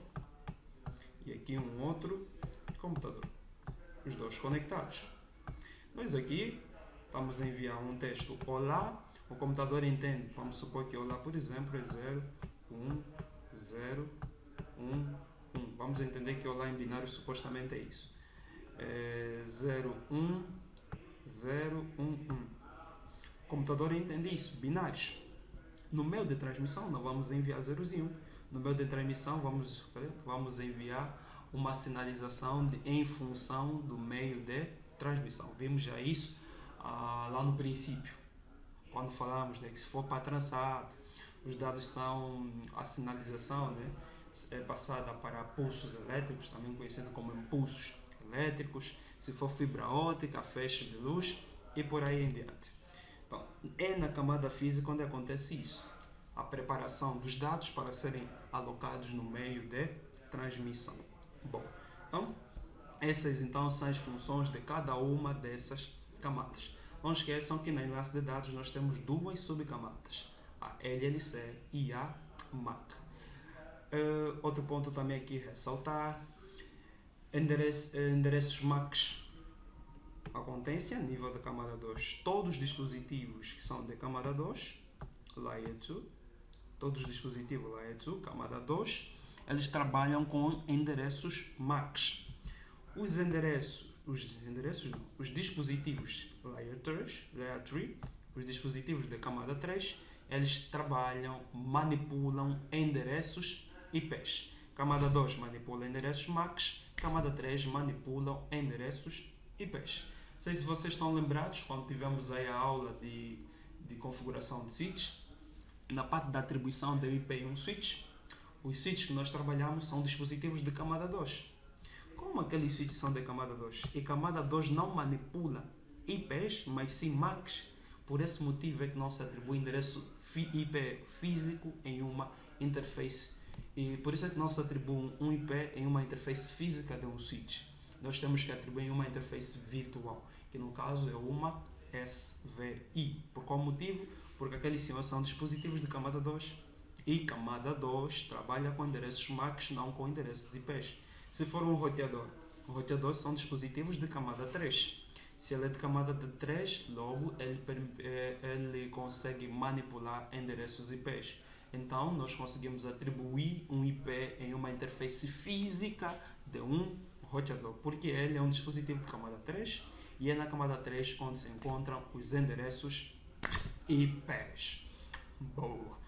e aqui um outro computador, os dois conectados. Nós aqui vamos enviar um texto olá, o computador entende, vamos supor que olá, por exemplo, é 0, 1, 0, 1, 1. Vamos entender que olá em binário supostamente é isso. 0, 1, 0, 1, 1. O computador entende isso, binários. No meio de transmissão, nós vamos enviar zeros e 1. No meio de transmissão, vamos enviar uma sinalização em função do meio de transmissão. Vimos já isso lá no princípio, quando falamos, né, que se for para trançado, os dados são, a sinalização, né, é passada para pulsos elétricos, também conhecido como impulsos elétricos. Se for fibra óptica, feixe de luz e por aí em diante. Então, é na camada física onde acontece isso. A preparação dos dados para serem alocados no meio de transmissão. Bom, então, essas então são as funções de cada uma dessas camadas. Não esqueçam que na enlace de dados nós temos duas subcamadas, a LLC e a MAC. Outro ponto também aqui ressaltar, endereços MACs acontecem a nível da camada 2. Todos os dispositivos que são de camada 2, Layer 2, todos os dispositivos Layer 2, camada 2, eles trabalham com endereços MACs. Os dispositivos Layer 3, os dispositivos da camada 3, eles trabalham, manipulam endereços IPs. Camada 2 manipula endereços MACs, camada 3 manipulam endereços IPs. Não sei se vocês estão lembrados, quando tivemos aí a aula de configuração de switches, na parte da atribuição da IP em um switch, os switches que nós trabalhamos são dispositivos de camada 2. Como aqueles switches são de camada 2 e camada 2 não manipula IPs, mas sim MACs, por esse motivo é que não se atribui endereço IP físico em uma interface. E por isso é que não se atribui um IP em uma interface física de um switch. Nós temos que atribuir em uma interface virtual, que no caso é uma SVI. Por qual motivo? Porque aqueles são dispositivos de camada 2 e camada 2 trabalha com endereços MACs, não com endereços IPs. Se for um roteador, roteadores são dispositivos de camada 3. Se ele é de camada 3, logo ele consegue manipular endereços IPs. Então, nós conseguimos atribuir um IP em uma interface física de um roteador, porque ele é um dispositivo de camada 3 e é na camada 3 onde se encontram os endereços IPs. Boa.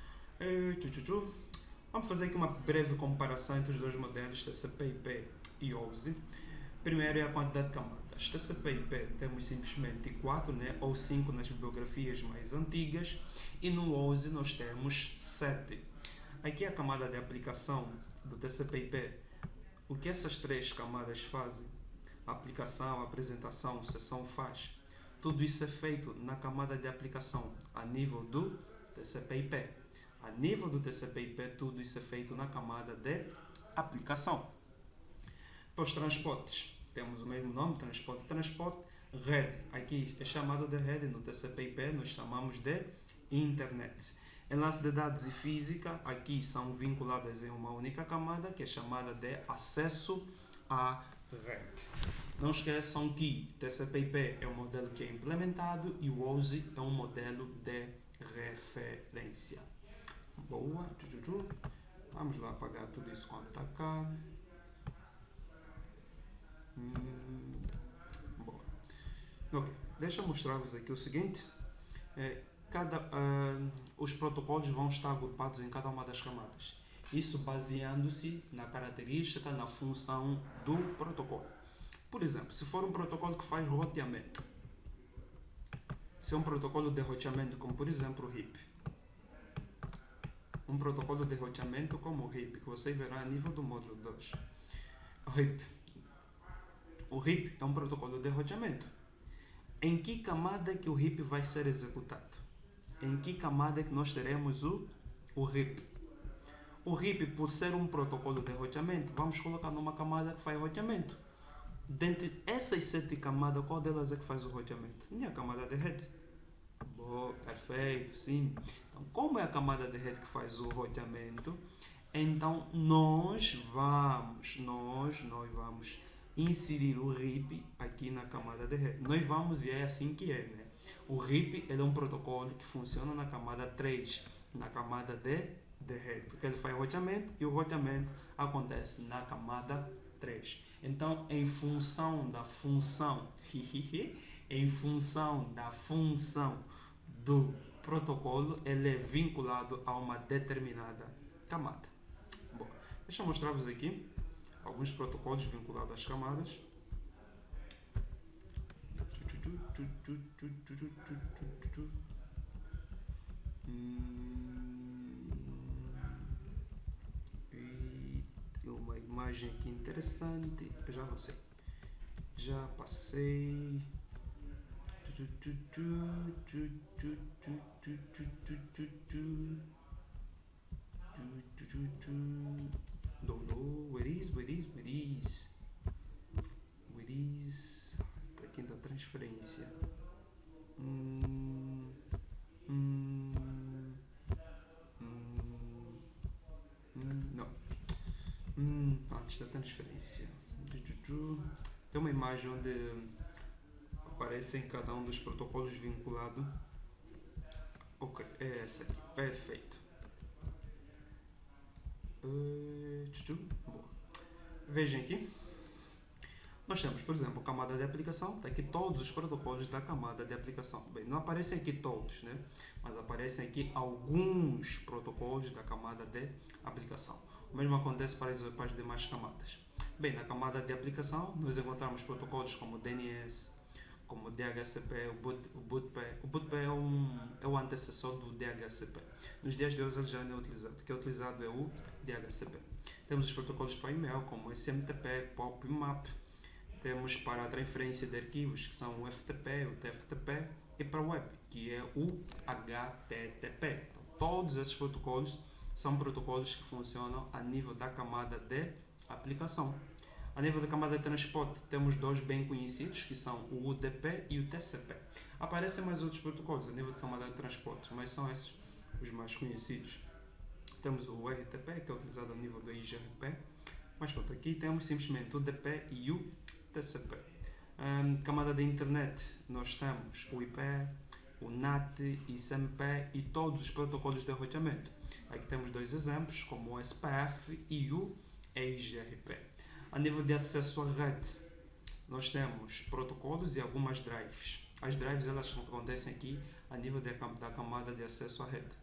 Vamos fazer aqui uma breve comparação entre os dois modelos TCP/IP e OSI. Primeiro é a quantidade de camadas. TCP/IP temos simplesmente 4, né, ou 5 nas bibliografias mais antigas, e no OSI nós temos 7. Aqui a camada de aplicação do TCP/IP. O que essas 3 camadas fazem? A aplicação, a apresentação, sessão faz. Tudo isso é feito na camada de aplicação, a nível do TCP/IP. A nível do TCP/IP, tudo isso é feito na camada de aplicação. Para os transportes, temos o mesmo nome, transporte, rede. Aqui é chamado de rede, no TCP/IP nós chamamos de internet. Enlace de dados e física, aqui são vinculadas em uma única camada, que é chamada de acesso à rede. Não esqueçam que TCP/IP é um modelo que é implementado e o OSI é um modelo de referência. Boa. Vamos lá apagar tudo isso quando está cá. Boa. Ok. Deixa eu mostrar-vos aqui o seguinte. Os protocolos vão estar agrupados em cada uma das camadas. Isso baseando-se na característica, na função do protocolo. Por exemplo, se for um protocolo que faz roteamento, se é um protocolo de roteamento, como por exemplo o RIP, um protocolo de roteamento como o RIP, que você verá a nível do módulo 2. O RIP é um protocolo de roteamento. Em que camada que o RIP vai ser executado? Em que camada que nós teremos o RIP? O RIP, por ser um protocolo de roteamento, vamos colocar numa camada que faz roteamento. Dentre essas 7 camadas, qual delas é que faz o roteamento? Minha camada de rede. Boa, perfeito, sim. Então, como é a camada de rede que faz o roteamento, então nós vamos inserir o RIP aqui na camada de rede. Nós vamos e é assim que é, né? O RIP é um protocolo que funciona na camada 3, na camada de rede, porque ele faz roteamento e o roteamento acontece na camada 3. Então, em função da função do protocolo, ele é vinculado a uma determinada camada. Deixa eu mostrar-vos aqui alguns protocolos vinculados às camadas. E tem uma imagem aqui interessante. Eu já não sei. Já passei. Don't know. Where is? Está aqui da transferência. Não. Antes da transferência. Tem uma imagem onde aparecem cada um dos protocolos vinculado. Ok, é essa aqui. Perfeito. Boa. Vejam aqui. Nós temos, por exemplo, a camada de aplicação. Está aqui todos os protocolos da camada de aplicação. Bem, não aparecem aqui todos, né? Mas aparecem aqui alguns protocolos da camada de aplicação. O mesmo acontece para as demais camadas. Bem, na camada de aplicação, nós encontramos protocolos como DNS, como DHCP, o BOOTP. O BOOTP é o antecessor do DHCP. Nos dias de hoje ele já não é utilizado. O que é utilizado é o DHCP. Temos os protocolos para e-mail, como o SMTP, POP e MAP. Temos para a transferência de arquivos, que são o FTP, o TFTP, e para a web, que é o HTTP. Então, todos esses protocolos são protocolos que funcionam a nível da camada de aplicação. A nível da camada de transporte, temos dois bem conhecidos, que são o UDP e o TCP. Aparecem mais outros protocolos a nível de camada de transporte, mas são esses os mais conhecidos. Temos o RTP, que é utilizado a nível do IGRP, mas pronto, aqui temos simplesmente o UDP e o TCP. Camada da internet, nós temos o IP, o NAT, ICMP e todos os protocolos de roteamento. Aqui temos dois exemplos, como o SPF e o IGRP. A nível de acesso à rede, nós temos protocolos e algumas drives. As drives elas acontecem aqui a nível da camada de acesso à rede.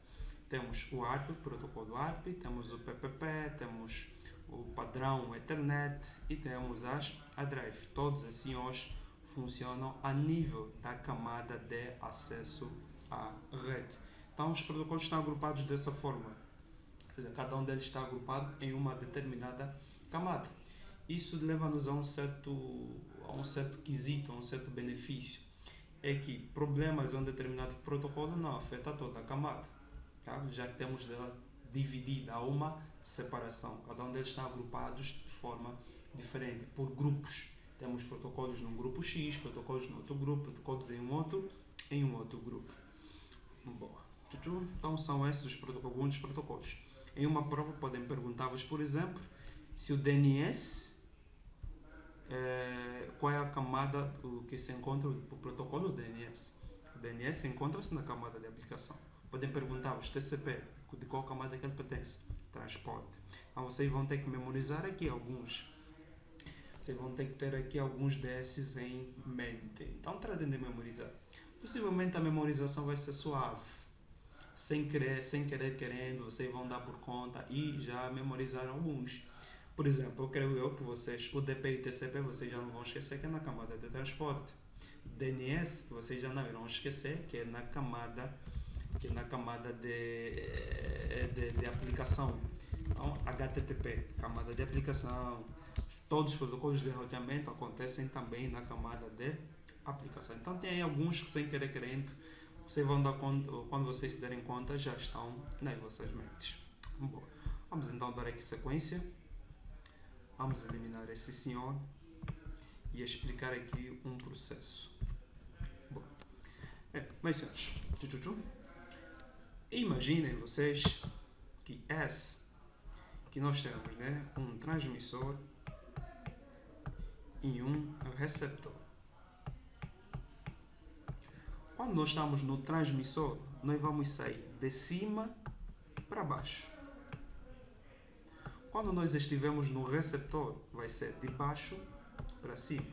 Temos o ARP, protocolo ARP, temos o PPP, temos o padrão Ethernet e temos a drive. Todos assim hoje funcionam a nível da camada de acesso à rede. Então os protocolos estão agrupados dessa forma. Ou seja, cada um deles está agrupado em uma determinada camada. Isso leva-nos a um certo quesito, a um certo benefício. É que problemas em um determinado protocolo não afeta toda a camada, tá? Já que temos dela dividida a uma separação. Cada um deles está agrupados de forma diferente, por grupos. Temos protocolos num grupo X, protocolos no outro grupo, protocolos em um outro grupo. Boa. Então são esses alguns dos protocolos. Em uma prova podem perguntar-vos, por exemplo, se o DNS, qual é a camada que se encontra o protocolo DNS. O DNS encontra-se na camada de aplicação. Podem perguntar-vos TCP, de qual camada que ele pertence? Transporte. Então vocês vão ter que memorizar aqui alguns. Vocês vão ter que ter aqui alguns desses em mente. Então tratem de memorizar. Possivelmente a memorização vai ser suave. Sem querer querendo, vocês vão dar por conta e já memorizaram alguns. Por exemplo, eu creio que vocês, o DP e o TCP, vocês já não vão esquecer que é na camada de transporte. DNS, vocês já não irão esquecer que é na camada de aplicação. Então, HTTP, camada de aplicação. Todos os protocolos de roteamento acontecem também na camada de aplicação. Então, tem aí alguns que, sem querer querendo, vocês vão dar conta, quando vocês se derem conta, já estão nas vossas mentes. Bom, vamos então dar aqui sequência. Vamos eliminar esse senhor e explicar aqui um processo. Bom, meus senhores, imaginem vocês que nós temos, né, um transmissor e um receptor. Quando nós estamos no transmissor, nós vamos sair de cima para baixo. Quando nós estivermos no receptor, vai ser de baixo para cima.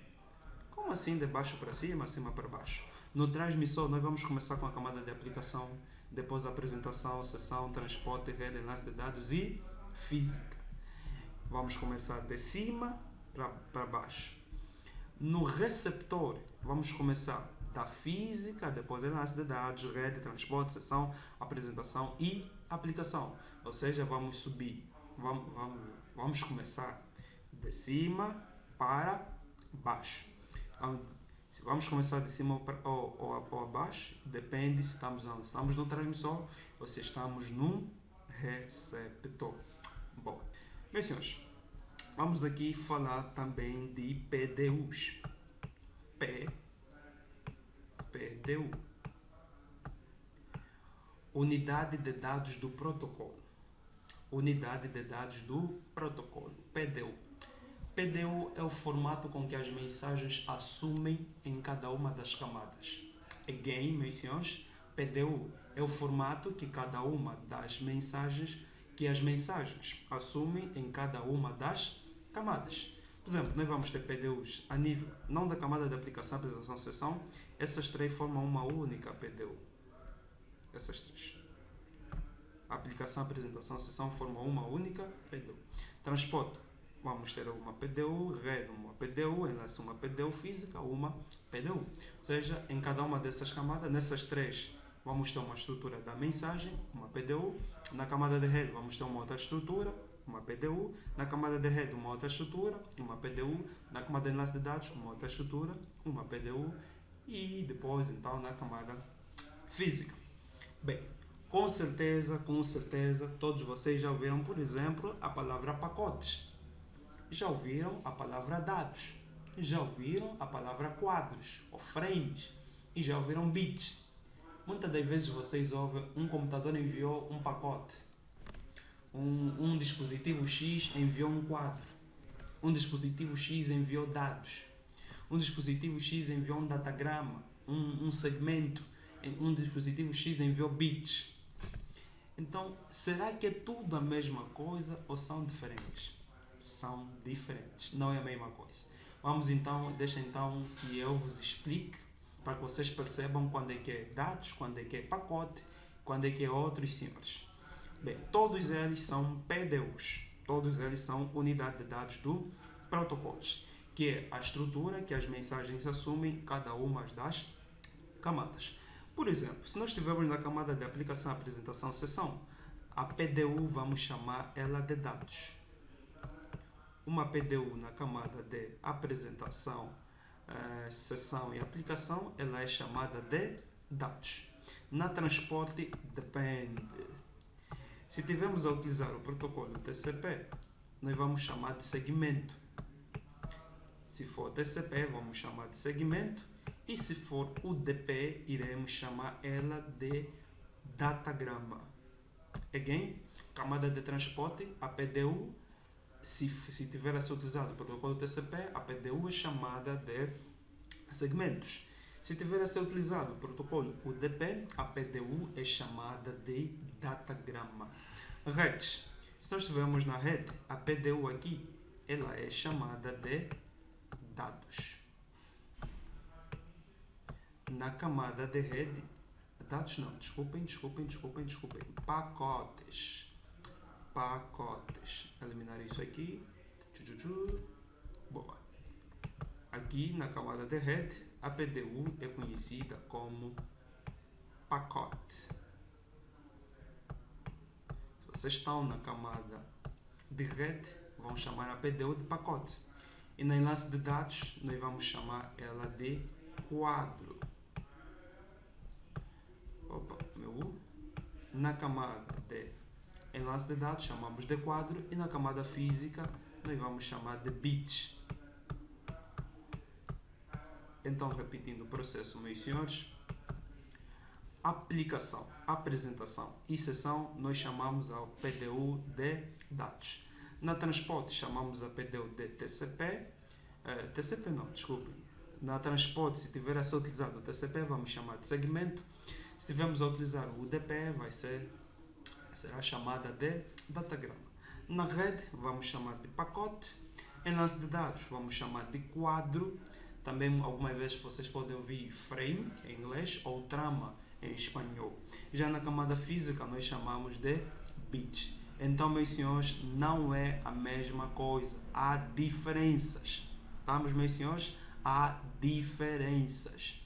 Como assim de baixo para cima, cima para baixo? No transmissor, nós vamos começar com a camada de aplicação, depois a apresentação, sessão, transporte, rede, enlace de dados e física. vamos começar de cima para baixo. No receptor, vamos começar da física, depois enlace de dados, rede, transporte, sessão, apresentação e aplicação. Ou seja, vamos subir, vamos começar de cima para baixo. Se vamos começar de cima ou abaixo, depende se estamos onde. Estamos no transmissor ou se estamos num receptor. Bom, meus senhores, vamos aqui falar também de PDUs. PDU. Unidade de dados do protocolo. Unidade de dados do protocolo. PDU. PDU é o formato com que as mensagens assumem em cada uma das camadas. Again, meus senhores, PDU é o formato que cada uma das mensagens assumem em cada uma das camadas. Por exemplo, nós vamos ter PDUs a nível, não da camada de aplicação, apresentação, sessão. Essas três formam uma única PDU. Essas três. Aplicação, apresentação, sessão formam uma única PDU. Transporte. Vamos ter uma PDU, rede uma PDU, enlace uma PDU física, uma PDU. Ou seja, em cada uma dessas camadas, nessas três, vamos ter uma estrutura da mensagem, uma PDU. Na camada de rede, vamos ter uma outra estrutura, uma PDU. Na camada de rede, uma outra estrutura, uma PDU. Na camada de enlace de dados, uma outra estrutura, uma PDU. E depois, então, na camada física. Bem, com certeza, todos vocês já ouviram, por exemplo, a palavra pacotes. Já ouviram a palavra dados. Já ouviram a palavra quadros ou frames. E já ouviram bits. Muitas das vezes vocês ouvem um computador enviou um pacote. Um dispositivo X enviou um quadro. Um dispositivo X enviou dados. Um dispositivo X enviou um datagrama, um segmento. Um dispositivo X enviou bits. Então, será que é tudo a mesma coisa ou são diferentes? São diferentes, não é a mesma coisa. Deixa então que eu vos explique para que vocês percebam quando é que é dados, quando é que é pacote, quando é que é outros senhores. Bem, todos eles são PDUs, todos eles são unidade de dados do protocolos, que é a estrutura que as mensagens assumem cada uma das camadas. Por exemplo, se nós estivermos na camada de aplicação, apresentação, sessão, a PDU vamos chamar ela de dados. Uma PDU na camada de apresentação, sessão e aplicação, ela é chamada de dados. Na transporte, depende. Se tivermos a utilizar o protocolo TCP, nós vamos chamar de segmento. Se for TCP, vamos chamar de segmento. E se for UDP, iremos chamar ela de datagrama. Again, camada de transporte, a PDU, se tiver a ser utilizado o protocolo TCP, a PDU é chamada de segmentos. Se tiver a ser utilizado o protocolo UDP, a PDU é chamada de datagrama. Redes. Se nós estivermos na rede, a PDU aqui, ela é chamada de dados. Na camada de rede, dados não, desculpem, pacotes. Eliminar isso aqui. Boa. Aqui na camada de rede, a PDU é conhecida como pacote. Se vocês estão na camada de rede, vão chamar a PDU de pacote. E na enlace de dados, nós vamos chamar ela de quadro. Na camada de enlace de dados chamamos de quadro e na camada física nós vamos chamar de bits. Então, repetindo o processo, meus senhores, aplicação, apresentação e sessão nós chamamos a PDU de dados. Na transporte chamamos a PDU de TCP. Na transporte, se tiver a ser utilizado o TCP, vamos chamar de segmento. Se tivermos a utilizar o UDP, será chamada de datagrama. Na rede, vamos chamar de pacote. Em lance de dados, vamos chamar de quadro. Também, algumas vezes, vocês podem ouvir frame, em inglês, ou trama, em espanhol. Já na camada física, nós chamamos de bits. Então, meus senhores, não é a mesma coisa. Há diferenças. Estamos, meus senhores? Há diferenças.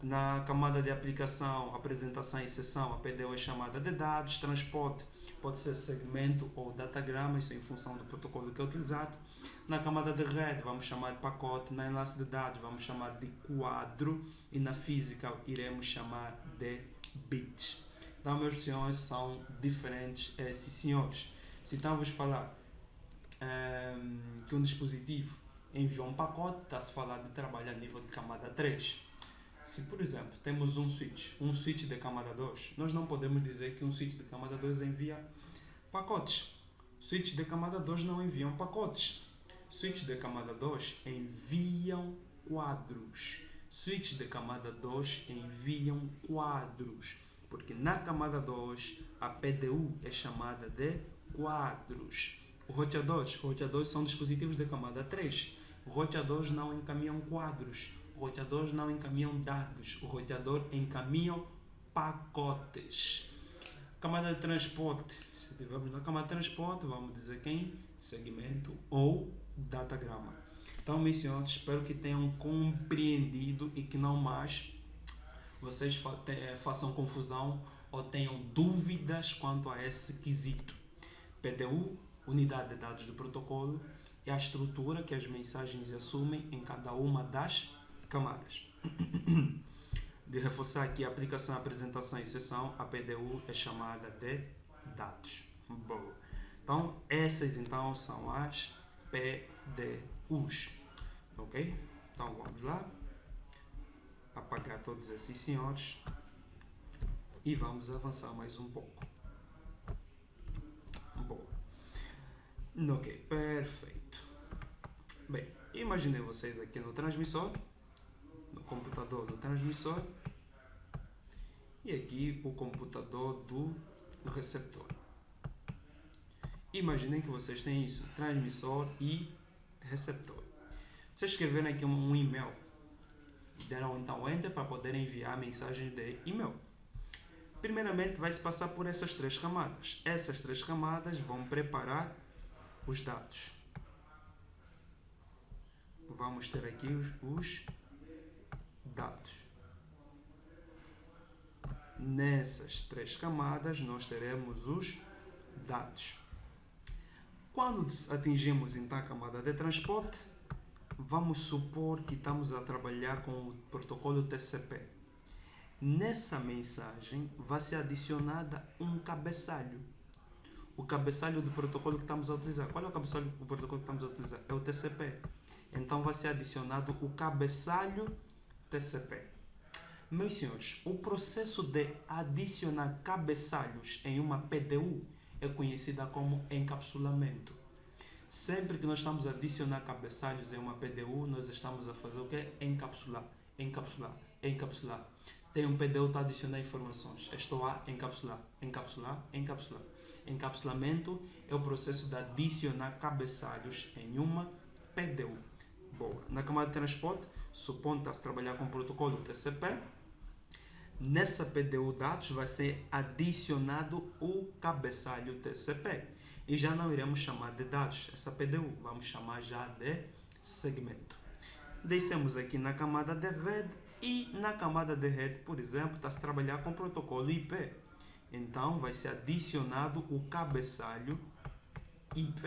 Na camada de aplicação, apresentação e sessão, a PDU é chamada de dados, transporte pode ser segmento ou datagrama, isso em função do protocolo que é utilizado. Na camada de rede, vamos chamar de pacote, na enlace de dados, vamos chamar de quadro e na física, iremos chamar de bits. Então, meus senhores, são diferentes esses senhores. Se então vos falar que um dispositivo enviou um pacote, está-se a falar de trabalho a nível de camada 3. Se, por exemplo, temos um switch de camada 2, nós não podemos dizer que um switch de camada 2 envia pacotes. Switches de camada 2 não enviam pacotes. Switches de camada 2 enviam quadros. Switches de camada 2 enviam quadros. Porque na camada 2 a PDU é chamada de quadros. Roteadores são dispositivos de camada 3. Roteadores não encaminham quadros. Roteadores não encaminham dados. O roteador encaminha pacotes. Camada de transporte. Se estivermos na camada de transporte, vamos dizer quem? Segmento ou datagrama. Então, meus senhores, espero que tenham compreendido e que não mais vocês façam confusão ou tenham dúvidas quanto a esse quesito. PDU, unidade de dados do protocolo, é a estrutura que as mensagens assumem em cada uma das camadas. De reforçar aqui a aplicação, apresentação e sessão, a PDU é chamada de dados. Boa. Então, essas então são as PDUs. Ok? Então, vamos lá. Apagar todos esses senhores e vamos avançar mais um pouco. Boa. Ok, perfeito. Bem, imaginei vocês aqui no transmissor, no computador do transmissor e aqui o computador do receptor. Imaginem que vocês têm isso, transmissor e receptor. Vocês escreveram aqui um e-mail, deram então enter para poder enviar mensagens de e-mail. Primeiramente vai se passar por essas três camadas. Essas três camadas vão preparar os dados. Vamos ter aqui os dados. Nessas três camadas nós teremos os dados. Quando atingimos então a camada de transporte, vamos supor que estamos a trabalhar com o protocolo TCP. Nessa mensagem vai ser adicionada um cabeçalho. O cabeçalho do protocolo que estamos a utilizar. Qual é o cabeçalho do protocolo que estamos a utilizar? É o TCP. Então vai ser adicionado o cabeçalho TCP. Meus senhores, o processo de adicionar cabeçalhos em uma PDU é conhecida como encapsulamento. Sempre que nós estamos a adicionar cabeçalhos em uma PDU, nós estamos a fazer o que? Encapsular, encapsular, encapsular. Tem um PDU que adiciona informações. Estou a encapsular, encapsular, encapsular. Encapsulamento é o processo de adicionar cabeçalhos em uma PDU. Boa. Na camada de transporte, supondo que está a trabalhar com o protocolo TCP, nessa PDU dados vai ser adicionado o cabeçalho TCP. E já não iremos chamar de dados essa PDU, vamos chamar já de segmento. Descemos aqui na camada de rede e na camada de rede, por exemplo, está a trabalhar com o protocolo IP. Então vai ser adicionado o cabeçalho IP.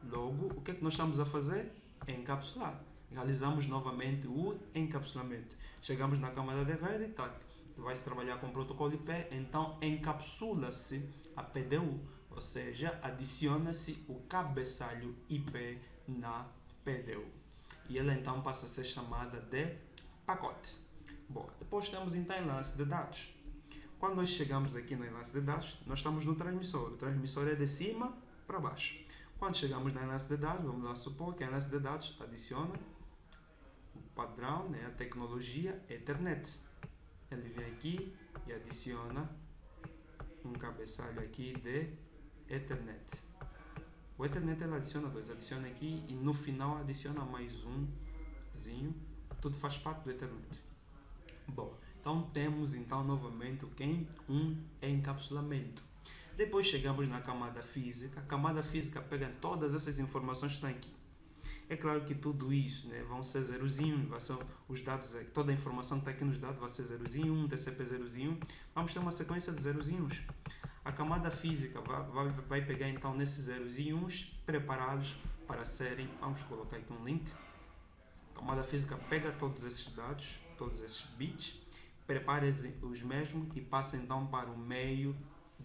Logo, o que é que nós estamos a fazer? Encapsular. Realizamos novamente o encapsulamento. Chegamos na camada de rede, tá? Vai se trabalhar com o protocolo IP, então encapsula-se a PDU, ou seja, adiciona-se o cabeçalho IP na PDU. E ela então passa a ser chamada de pacote. Bom, depois temos então enlace de dados. Quando nós chegamos aqui no enlace de dados, nós estamos no transmissor. O transmissor é de cima para baixo. Quando chegamos no enlace de dados, vamos lá supor que o enlace de dados adiciona o padrão, né, a tecnologia Ethernet. Ele vem aqui e adiciona um cabeçalho aqui de Ethernet. O Ethernet ele adiciona dois, adiciona aqui e no final adiciona mais umzinho. Tudo faz parte do Ethernet. Bom, então temos então novamente um encapsulamento. Depois chegamos na camada física. A camada física pega todas essas informações que estão aqui. É claro que tudo isso, né, vão ser zerozinhos, vai ser os dados, toda a informação que está aqui nos dados vai ser zerozinho, TCP zerozinho. Vamos ter uma sequência de zerozinhos. A camada física vai pegar então nesses zerozinhos preparados para serem, vamos colocar aqui um link. A camada física pega todos esses dados, todos esses bits, prepara os mesmos e passa então para o meio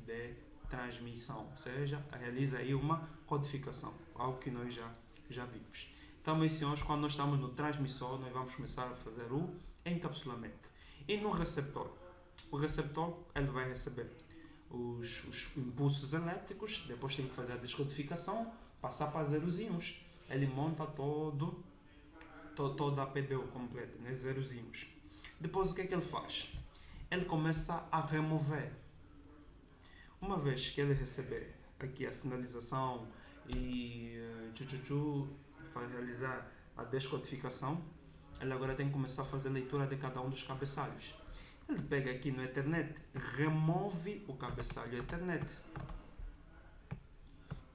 de transmissão, ou seja, realiza aí uma codificação, algo que nós já vimos. Então, meus senhores, quando nós estamos no transmissor, nós vamos começar a fazer o encapsulamento. E no receptor? O receptor ele vai receber os impulsos elétricos, depois tem que fazer a descodificação, passar para zerozinhos. Ele monta toda a PDU completa, né? Zerozinhos. Depois o que é que ele faz? Ele começa a remover. Uma vez que ele receber aqui a sinalização e vai realizar a descodificação, ele agora tem que começar a fazer a leitura de cada um dos cabeçalhos. Ele pega aqui no Ethernet, remove o cabeçalho Ethernet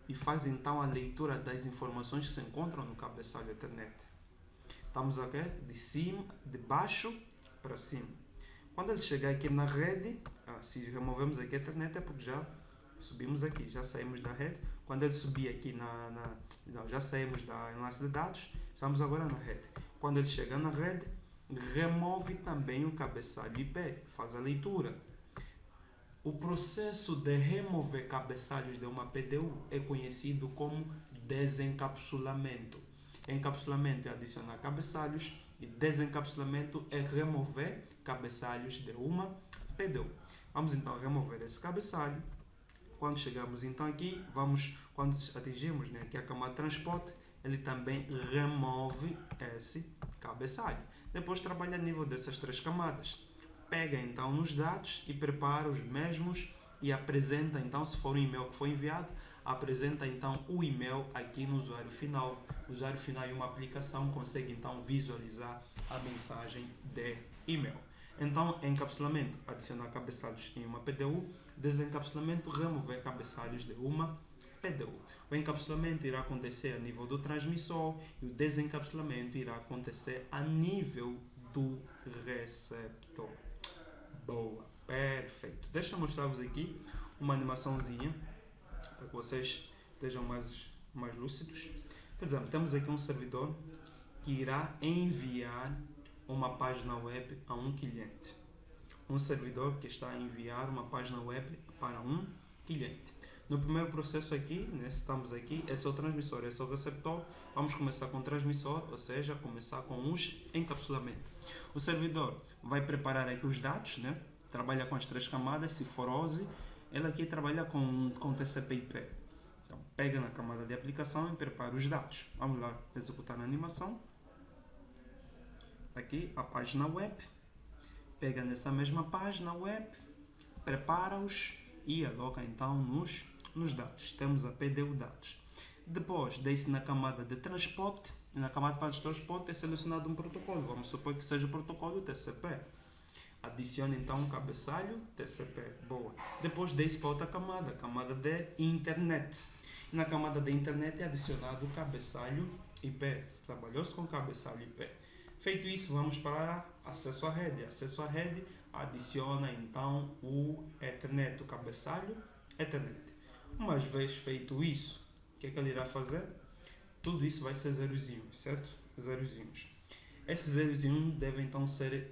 e faz então a leitura das informações que se encontram no cabeçalho Ethernet. Estamos aqui de baixo para cima. Quando ele chegar aqui na rede, se removemos aqui a Ethernet é porque já subimos aqui, já saímos da rede. Quando ele subir aqui já saímos da enlace de dados, estamos agora na rede. Quando ele chegar na rede, remove também o cabeçalho IP, faz a leitura. O processo de remover cabeçalhos de uma PDU é conhecido como desencapsulamento. Encapsulamento é adicionar cabeçalhos e desencapsulamento é remover cabeçalhos de uma PDU. Vamos então remover esse cabeçalho. Quando chegamos então aqui, quando atingirmos, né, aqui a camada de transporte, ele também remove esse cabeçalho. Depois trabalha a nível dessas três camadas. Pega então nos dados e prepara os mesmos e apresenta então, se for um e-mail que foi enviado, apresenta então o e-mail aqui no usuário final. O usuário final em uma aplicação consegue então visualizar a mensagem de e-mail. Então, encapsulamento, adicionar cabeçalhos em uma PDU. Desencapsulamento, remover cabeçalhos de uma PDU. O encapsulamento irá acontecer a nível do transmissor e o desencapsulamento irá acontecer a nível do receptor. Boa, perfeito. Deixa eu mostrar-vos aqui uma animaçãozinha para que vocês estejam mais lúcidos. Por exemplo, temos aqui um servidor que irá enviar uma página web a um cliente. Um servidor que está a enviar uma página web para um cliente. No primeiro processo aqui, né, estamos aqui, esse é o transmissor, esse é o receptor. Vamos começar com o transmissor, ou seja, começar com os encapsulamentos. O servidor vai preparar aqui os dados, né? Trabalha com as três camadas, se for OSI, ele aqui trabalha com TCP/IP. Então, pega na camada de aplicação e prepara os dados. Vamos lá executar a animação. Aqui a página web. Pega nessa mesma página web, prepara-os e aloca então nos dados. Temos a PDU dados. Depois, desce na camada de transporte. E na camada de transporte é selecionado um protocolo. Vamos supor que seja o protocolo TCP. Adicione então um cabeçalho TCP. Boa. Depois desce para outra camada, a camada de internet. E na camada de internet é adicionado o cabeçalho IP. Trabalhou-se com cabeçalho IP. Feito isso, vamos para acesso à rede. Acesso à rede adiciona então o Ethernet, o cabeçalho Ethernet. Uma vez feito isso, o que é que ele irá fazer? Tudo isso vai ser zerozinhos, certo? Zerozinhos. Esses zerozinhos devem então ser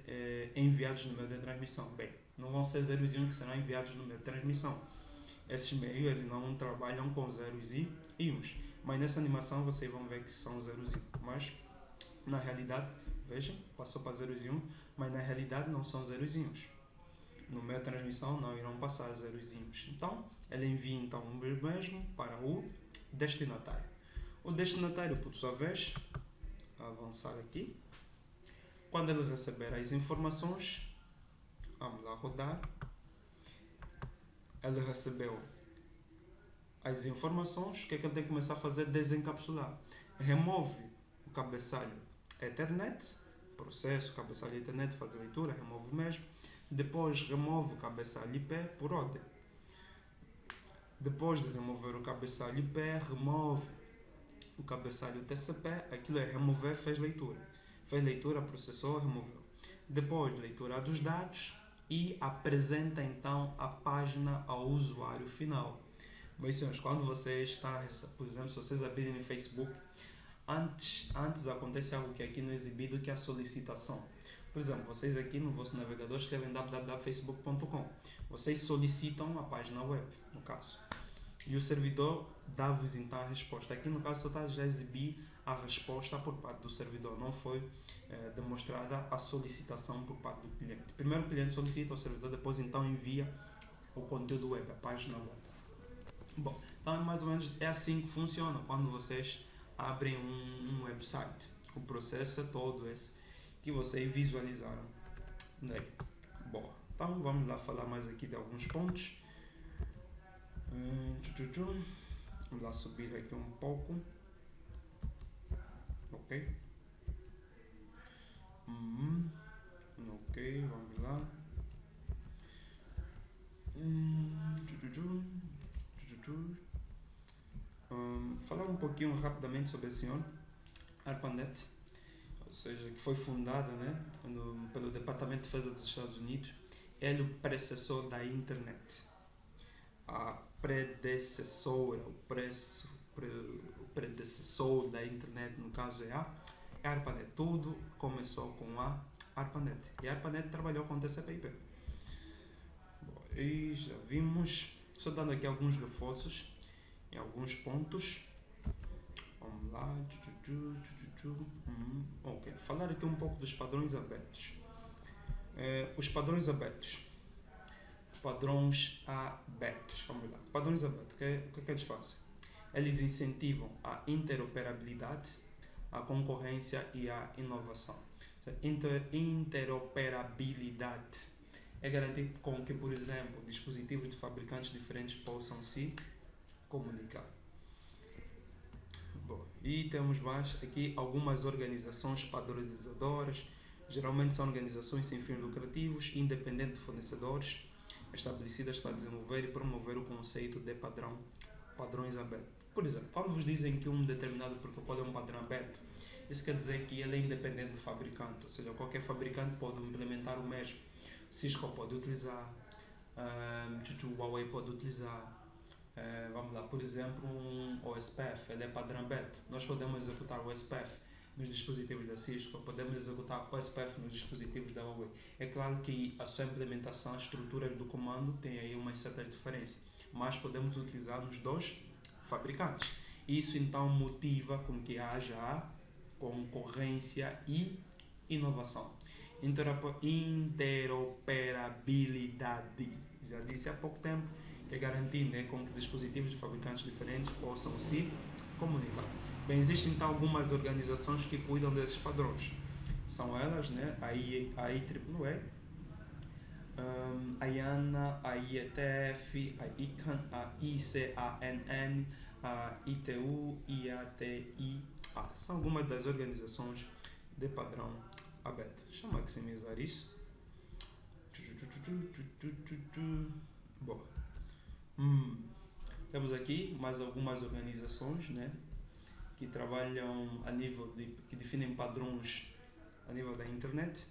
enviados no meio de transmissão. Bem, não vão ser zerozinhos que serão enviados no meio de transmissão. Esses meios eles não trabalham com zeros e uns. Mas nessa animação vocês vão ver que são zeros e uns. Mas na realidade, vejam, passou para zeros e 1, mas na realidade não são zerozinhos. No meio de transmissão não irão passar zerozinhos. Então, ele envia então o mesmo para o destinatário. O destinatário, por sua vez, avançar aqui. Quando ele receber as informações, vamos lá rodar. Ele recebeu as informações, o que é que ele tem que começar a fazer? Desencapsular. Remove o cabeçalho Ethernet, processo, cabeçalho Ethernet, faz a leitura, remove o mesmo. Depois remove o cabeçalho IP por ordem. Depois de remover o cabeçalho P, remove o cabeçalho TCP, aquilo é remover, fez leitura. Fez leitura, processou, removeu. Depois de leitura dos dados e apresenta então a página ao usuário final. Mas, senhores, quando você está, por exemplo, se vocês abrirem no Facebook, antes acontece algo que aqui não é exibido, que é a solicitação. Por exemplo, vocês aqui no vosso navegador escrevem www.facebook.com. Vocês solicitam a página web, no caso. E o servidor dá-vos então a resposta. Aqui no caso só está já a exibir a resposta por parte do servidor. Não foi demonstrada a solicitação por parte do cliente. Primeiro o cliente solicita ao servidor, depois então envia o conteúdo web, a página web. Bom, então mais ou menos é assim que funciona quando vocês abrem um website. O processo é todo esse que vocês visualizaram. Daí. Bom, então vamos lá falar mais aqui de alguns pontos. Vamos lá subir aqui um pouco. Ok. Ok, vamos lá. Falar um pouquinho rapidamente sobre a senhora ARPANET, ou seja, que foi fundada, né, pelo Departamento de Defesa dos Estados Unidos. Ele é o predecessor da internet. A predecessora, o predecessor da internet, no caso é a ARPANET. Tudo começou com a ARPANET. E a ARPANET trabalhou com TCP/IP. E já vimos, só dando aqui alguns reforços em alguns pontos. Vamos lá. Ok, falar aqui um pouco dos padrões abertos. Os padrões abertos. Padrões abertos. Vamos lá. Padrões abertos. O que é que eles fazem? Eles incentivam a interoperabilidade, a concorrência e a inovação. Interoperabilidade é garantir com que, por exemplo, dispositivos de fabricantes diferentes possam se comunicar. Bom, e temos mais aqui algumas organizações padronizadoras. Geralmente são organizações sem fins lucrativos, independentes de fornecedores, estabelecidas para desenvolver e promover o conceito de padrões abertos. Por exemplo, quando vos dizem que um determinado protocolo é um padrão aberto, isso quer dizer que ele é independente do fabricante, ou seja, qualquer fabricante pode implementar o mesmo. Cisco pode utilizar, Huawei pode utilizar, vamos lá, por exemplo, um OSPF, ele é padrão aberto. Nós podemos executar o OSPF nos dispositivos da Cisco, podemos executar o OSPF nos dispositivos da Huawei. É claro que a sua implementação, as estruturas do comando tem aí uma certa diferença, mas podemos utilizar nos dois fabricantes. Isso então motiva com que haja a concorrência e inovação. Interoperabilidade. Já disse há pouco tempo que é garantir, né, com que dispositivos de fabricantes diferentes possam se comunicar. Bem, existem então algumas organizações que cuidam desses padrões. São elas, né, a IEEE, a IANA, a IETF, a ICANN, a ICANN, a ITU e a TIA. São algumas das organizações de padrão aberto. Deixa eu maximizar isso. Bom. Temos aqui mais algumas organizações, né, que trabalham a nível que definem padrões a nível da internet.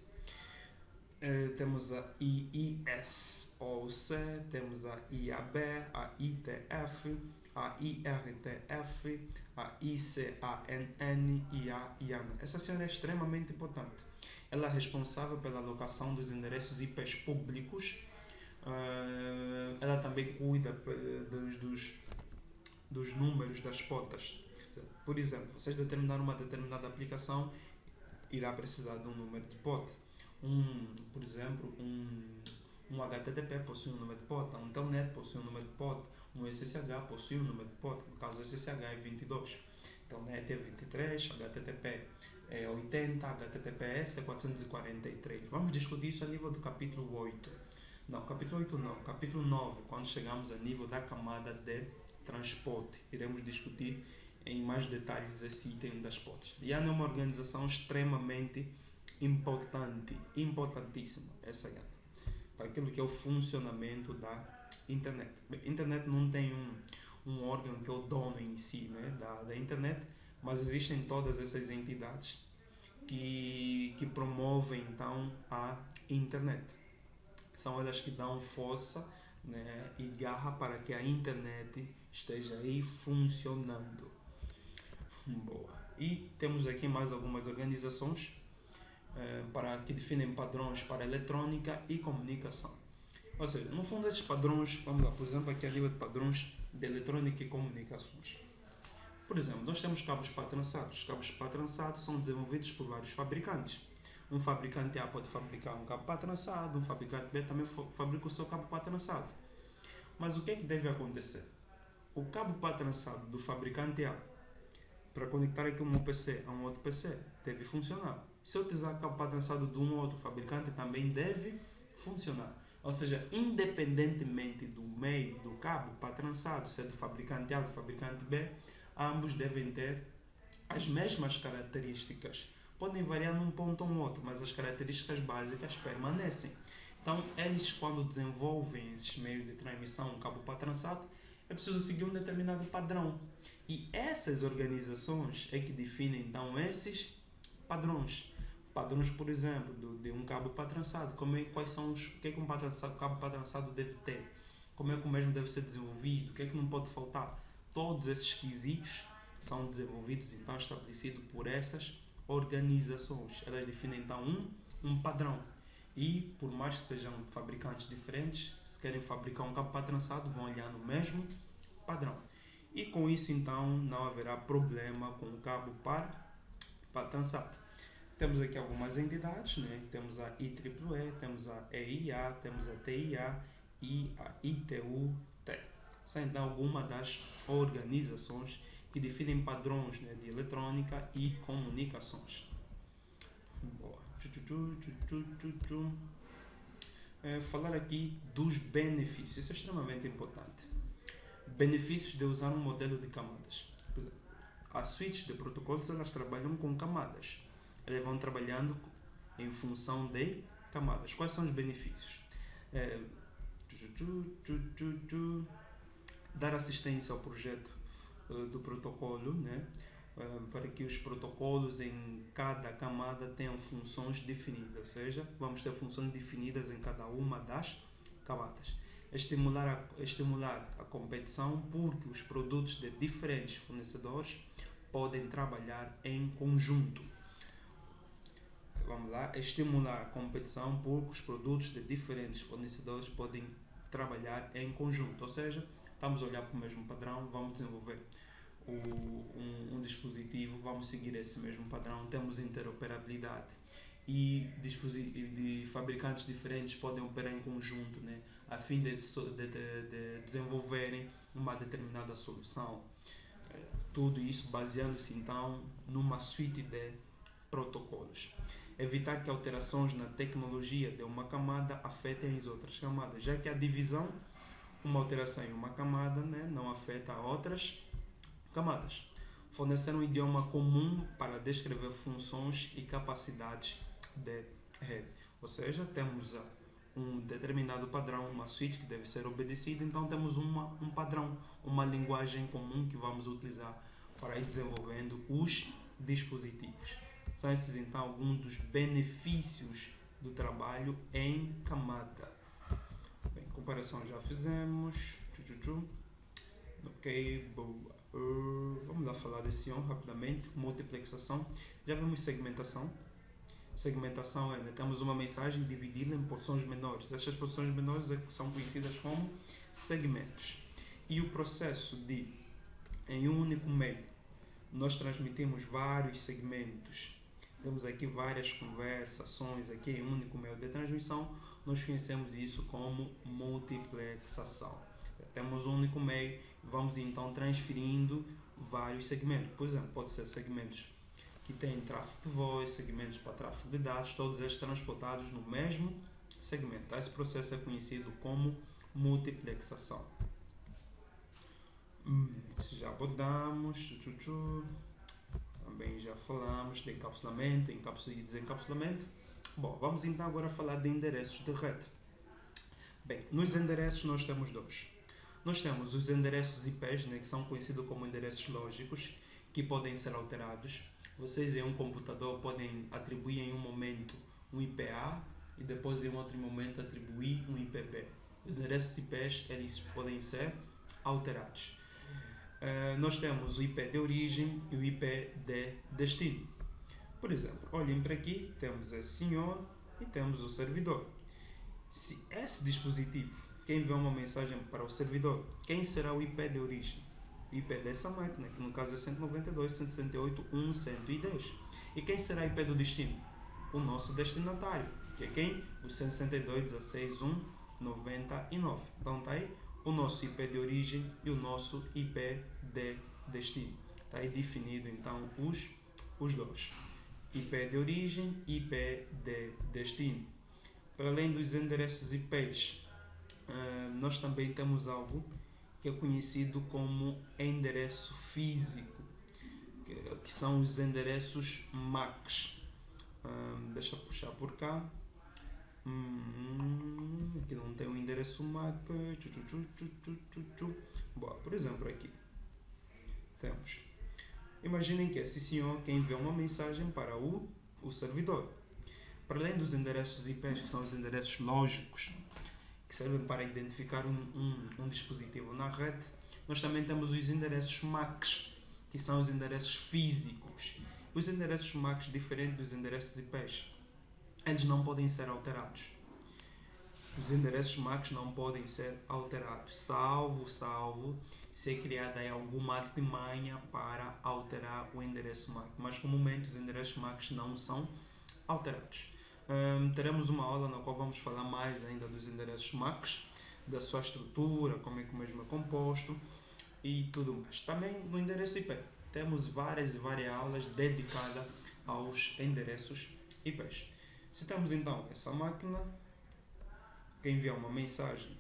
Temos a IISOC, temos a IAB, a ITF, a IRTF, a ICANN e a IANA. Essa senhora é extremamente importante. Ela é responsável pela alocação dos endereços IPs públicos. Ela também cuida dos números das portas. Por exemplo, vocês determinaram uma determinada aplicação, irá precisar de um número de porta. Por exemplo, um HTTP possui um número de porta, um Telnet possui um número de porta, um SSH possui um número de porta. No caso, o SSH é 22, Telnet é 23, HTTP é 80, HTTPS é 443. Vamos discutir isso a nível do capítulo 8. Não, capítulo 8 não, capítulo 9, quando chegamos a nível da camada de transporte. Iremos discutir em mais detalhes esse item das portas. IANA é uma organização extremamente importante, importantíssima, essa IANA, para aquilo que é o funcionamento da internet. Bem, a internet não tem um órgão que é o dono em si, né, da internet, mas existem todas essas entidades que promovem então a internet. São elas que dão força, né, e garra para que a internet esteja aí funcionando. Boa. E temos aqui mais algumas organizações que definem padrões para eletrônica e comunicação. Ou seja, no fundo esses padrões, vamos lá, por exemplo, aqui a nível de padrões de eletrônica e comunicações. Por exemplo, nós temos cabos patrançados. Os cabos patrançados são desenvolvidos por vários fabricantes. Um fabricante A pode fabricar um cabo patrançado, um fabricante B também fabrica o seu cabo patrançado. Mas o que é que deve acontecer? O cabo patrançado do fabricante A, para conectar aqui um PC a um outro PC, deve funcionar. Se eu utilizar cabo patrançado de um outro fabricante, também deve funcionar. Ou seja, independentemente do meio do cabo patrançado, se é do fabricante A ou do fabricante B, ambos devem ter as mesmas características. Podem variar num ponto ou no outro, mas as características básicas permanecem. Então, eles, quando desenvolvem esses meios de transmissão, um cabo patrançado, é preciso seguir um determinado padrão. E essas organizações é que definem, então, esses padrões. Padrões, por exemplo, de um cabo patrançado. Quais são o que é que um cabo patrançado deve ter? Como é que o mesmo deve ser desenvolvido? O que é que não pode faltar? Todos esses quesitos são desenvolvidos, então, estabelecidos por essas organizações. Elas definem, então, um padrão. E, por mais que sejam fabricantes diferentes, se querem fabricar um cabo patrançado, vão olhar no mesmo padrão. E com isso, então, não haverá problema com o cabo patrançado. Temos aqui algumas entidades, né? Temos a IEEE, temos a EIA, temos a TIA e a ITU-T. São então algumas das organizações que definem padrões, né, de eletrônica e comunicações. Boa. Falar aqui dos benefícios, isso é extremamente importante. Benefícios de usar um modelo de camadas. Por exemplo, as suítes de protocolos, elas trabalham com camadas. Elas vão trabalhando em função de camadas. Quais são os benefícios? Dar assistência ao projeto do protocolo, né? Para que os protocolos em cada camada tenham funções definidas, ou seja, vamos ter funções definidas em cada uma das camadas. Estimular a competição, porque os produtos de diferentes fornecedores podem trabalhar em conjunto. Vamos lá, estimular a competição, porque os produtos de diferentes fornecedores podem trabalhar em conjunto, ou seja, estamos a olhar para o mesmo padrão, vamos desenvolver um dispositivo, vamos seguir esse mesmo padrão, temos interoperabilidade e de fabricantes diferentes podem operar em conjunto, né, a fim de desenvolverem uma determinada solução. Tudo isso baseando-se então numa suite de protocolos. Evitar que alterações na tecnologia de uma camada afetem as outras camadas, já que a divisão, uma alteração em uma camada, né, não afeta outras camadas. Fornecer um idioma comum para descrever funções e capacidades de rede. Ou seja, temos um determinado padrão, uma suite que deve ser obedecida, então temos um padrão, uma linguagem comum que vamos utilizar para ir desenvolvendo os dispositivos. São esses então alguns dos benefícios do trabalho em camada. Bem, comparação já fizemos. Ok, boa. Vamos lá falar desse rapidamente. Multiplexação. Já vimos segmentação. Segmentação é, né, temos uma mensagem dividida em porções menores. Estas porções menores são conhecidas como segmentos. E o processo de, em um único meio, nós transmitimos vários segmentos. Temos aqui várias conversações aqui em um único meio de transmissão. Nós conhecemos isso como multiplexação. Temos um único meio, vamos então transferindo vários segmentos. Por exemplo, pode ser segmentos que têm tráfego de voz, segmentos para tráfego de dados, todos estes transportados no mesmo segmento. Esse processo é conhecido como multiplexação. Isso já abordamos. Também já falamos de encapsulamento, encapsulamento e desencapsulamento. Bom, vamos então agora falar de endereços de rede. Bem, nos endereços nós temos dois. Nós temos os endereços IPs, né, que são conhecidos como endereços lógicos, que podem ser alterados. Vocês em um computador podem atribuir em um momento um IPA e depois em outro momento atribuir um IPB. Os endereços IPs eles podem ser alterados. Nós temos o IP de origem e o IP de destino. Por exemplo, olhem para aqui, temos esse senhor e temos o servidor. Se esse dispositivo, quem enviou uma mensagem para o servidor, quem será o IP de origem? O IP dessa máquina, que no caso é 192.168.1.110. E quem será o IP do destino? O nosso destinatário, que é quem? O 162.16.1.99. Então está aí o nosso IP de origem e o nosso IP de destino. Está aí definido então os dois. IP de origem e IP de destino. Para além dos endereços IPs, nós também temos algo que é conhecido como endereço físico, que são os endereços MACs. Deixa eu puxar por cá. Aqui não tem um endereço MAC. Boa, por exemplo, aqui temos. Imaginem que esse senhor quem enviou uma mensagem para o servidor. Para além dos endereços IPs, que são os endereços lógicos, que servem para identificar um dispositivo na rede, nós também temos os endereços MACs, que são os endereços físicos. Os endereços MACs, diferentes dos endereços IPs, eles não podem ser alterados. Os endereços MACs não podem ser alterados, salvo se é criada aí alguma artimanha para alterar o endereço MAC. Mas comumente os endereços MACs não são alterados. Teremos uma aula na qual vamos falar mais ainda dos endereços MACs, da sua estrutura, como é que o mesmo é composto e tudo mais. Também no endereço IP temos várias aulas dedicadas aos endereços IPs. Se temos então essa máquina que envia uma mensagem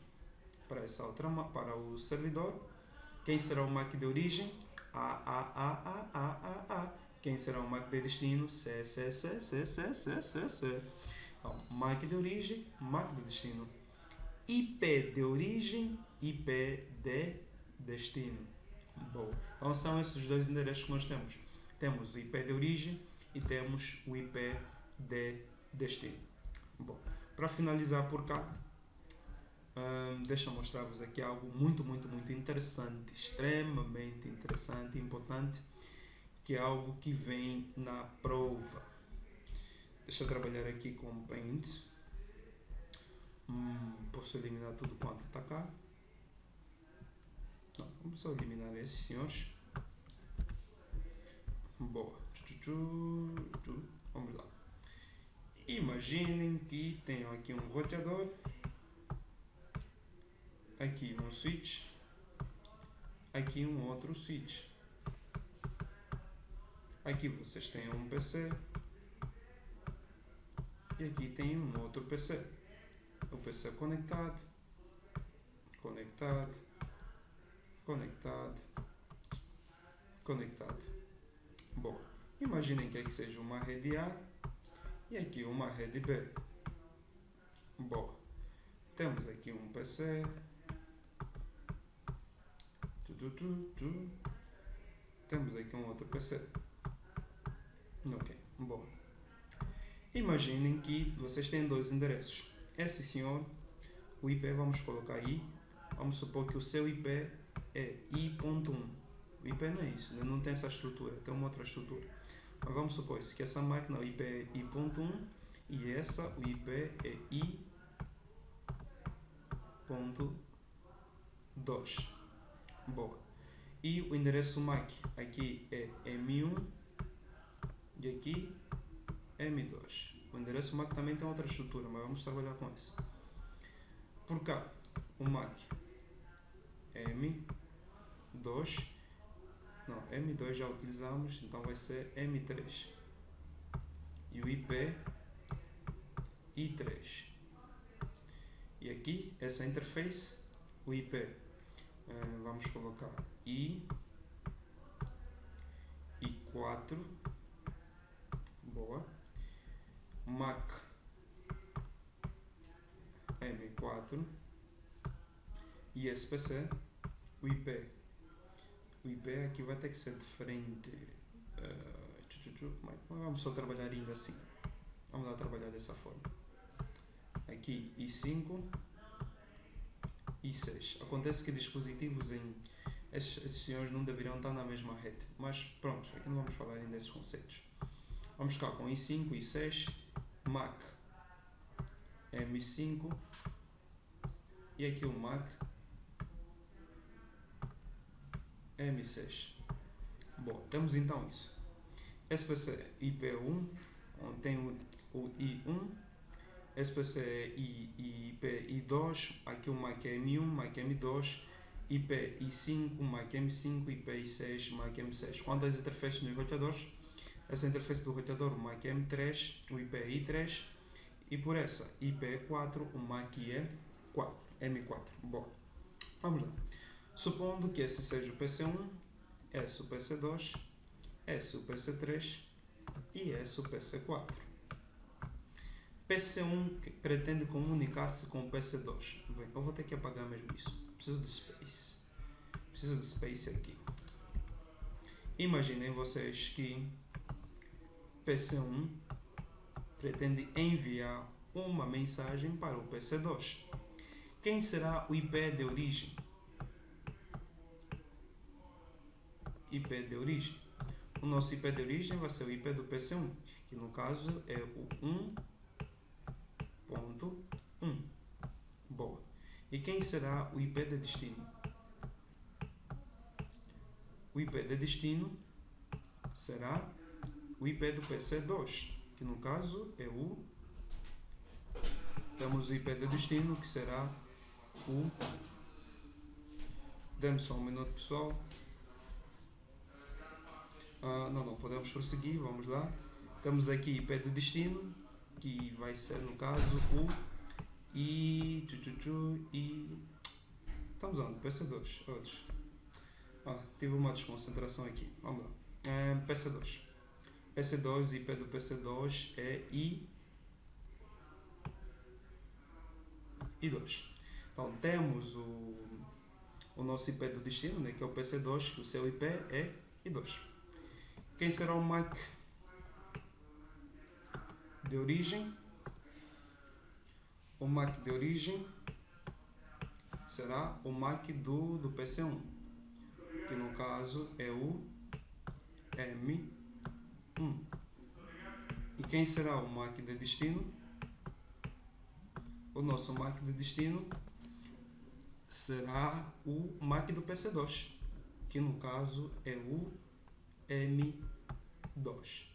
para essa outra para o servidor, quem será o MAC de origem? A. Quem será o MAC de destino? C. Então, MAC de origem, MAC de destino. IP de origem, IP de destino. Bom, então são esses dois endereços que nós temos. Temos o IP de origem e temos o IP de destino. Bom, para finalizar por cá, deixa eu mostrar-vos aqui algo muito interessante, extremamente interessante e importante, que é algo que vem na prova. Deixa eu trabalhar aqui com Paint. Posso eliminar tudo quanto está cá? Não, vamos só eliminar esses senhores. Boa. Vamos lá. Imaginem que tenham aqui um roteador, aqui um switch, aqui um outro switch. Aqui vocês têm um PC e aqui tem um outro PC. O PC conectado, conectado. Bom, imaginem que aqui seja uma rede A e aqui uma rede B. Bom, temos aqui um PC. Temos aqui um outro PC. Ok, bom. Imaginem que vocês têm dois endereços. Esse senhor, o IP vamos colocar aí. Vamos supor que o seu IP é i.1. O IP não é isso, não tem essa estrutura, tem uma outra estrutura. Mas vamos supor que essa máquina, o IP é i.1 e essa, o IP é i.2. Boa. E o endereço MAC aqui é M1 e aqui M2. O endereço MAC também tem outra estrutura, mas vamos trabalhar com isso. Por cá, o MAC M2. Não, M2 já utilizamos, então vai ser M3. E o IP I3. E aqui, essa interface, o IP, vamos colocar I4. Boa. MAC M4 E esse PC, o IP. O IP aqui vai ter que ser diferente. Mas vamos só trabalhar ainda assim. Vamos lá trabalhar dessa forma. Aqui I5, I6. Acontece que dispositivos em esses senhores não deveriam estar na mesma rede. Mas pronto, aqui não vamos falar ainda desses conceitos. Vamos ficar com I5, I6, MAC M5 e aqui o MAC M6. Bom, temos então isso. SPC IP1, onde tem o I1, SPC IP I2, aqui o MAC M1, MAC M2, IP I5, MAC M5, IP I6, MAC M6. Quanto às interfaces nos roteadores, essa interface do roteador, o MAC M3, o IP I3, e por essa IP4, o MAC E4, M4. Bom, vamos lá. Supondo que esse seja o PC1, esse o PC2, esse o PC3 e esse o PC4. PC1 que pretende comunicar-se com o PC2. Bem, eu vou ter que apagar mesmo isso. Preciso de space. Preciso de space aqui. Imaginem vocês que PC1 pretende enviar uma mensagem para o PC2. Quem será o IP de origem? IP de origem. O nosso IP de origem vai ser o IP do PC1, que no caso é o 1.1. Boa. E quem será o IP de destino? O IP de destino será o IP do PC2, que no caso é o... Temos o IP de destino, que será o... Dê-me só um minuto, pessoal. Não, podemos prosseguir, vamos lá. Temos aqui IP de destino, que vai ser no caso o e estamos onde? PC2. Outros. Tive uma desconcentração aqui. Vamos lá. PC2. PC2, IP do PC2 é I2. Então temos o nosso IP do destino, né, que é o PC2, que o seu IP é I2. Quem será o MAC de origem? O MAC de origem será o MAC do PC1, que no caso é o M1. E quem será o MAC de destino? O nosso MAC de destino será o MAC do PC2, que no caso é o M2.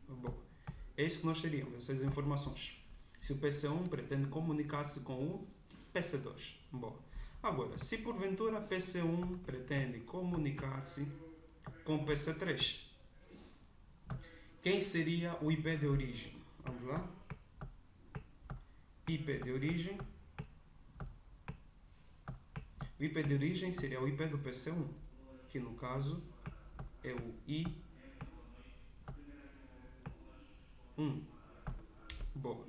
Bom, é isso que nós teríamos, essas informações. Se o PC1 pretende comunicar-se com o PC2. Bom, agora, se porventura PC1 pretende comunicar-se com o PC3, quem seria o IP de origem? Vamos lá. IP de origem. O IP de origem seria o IP do PC1, que no caso é o I1. Boa.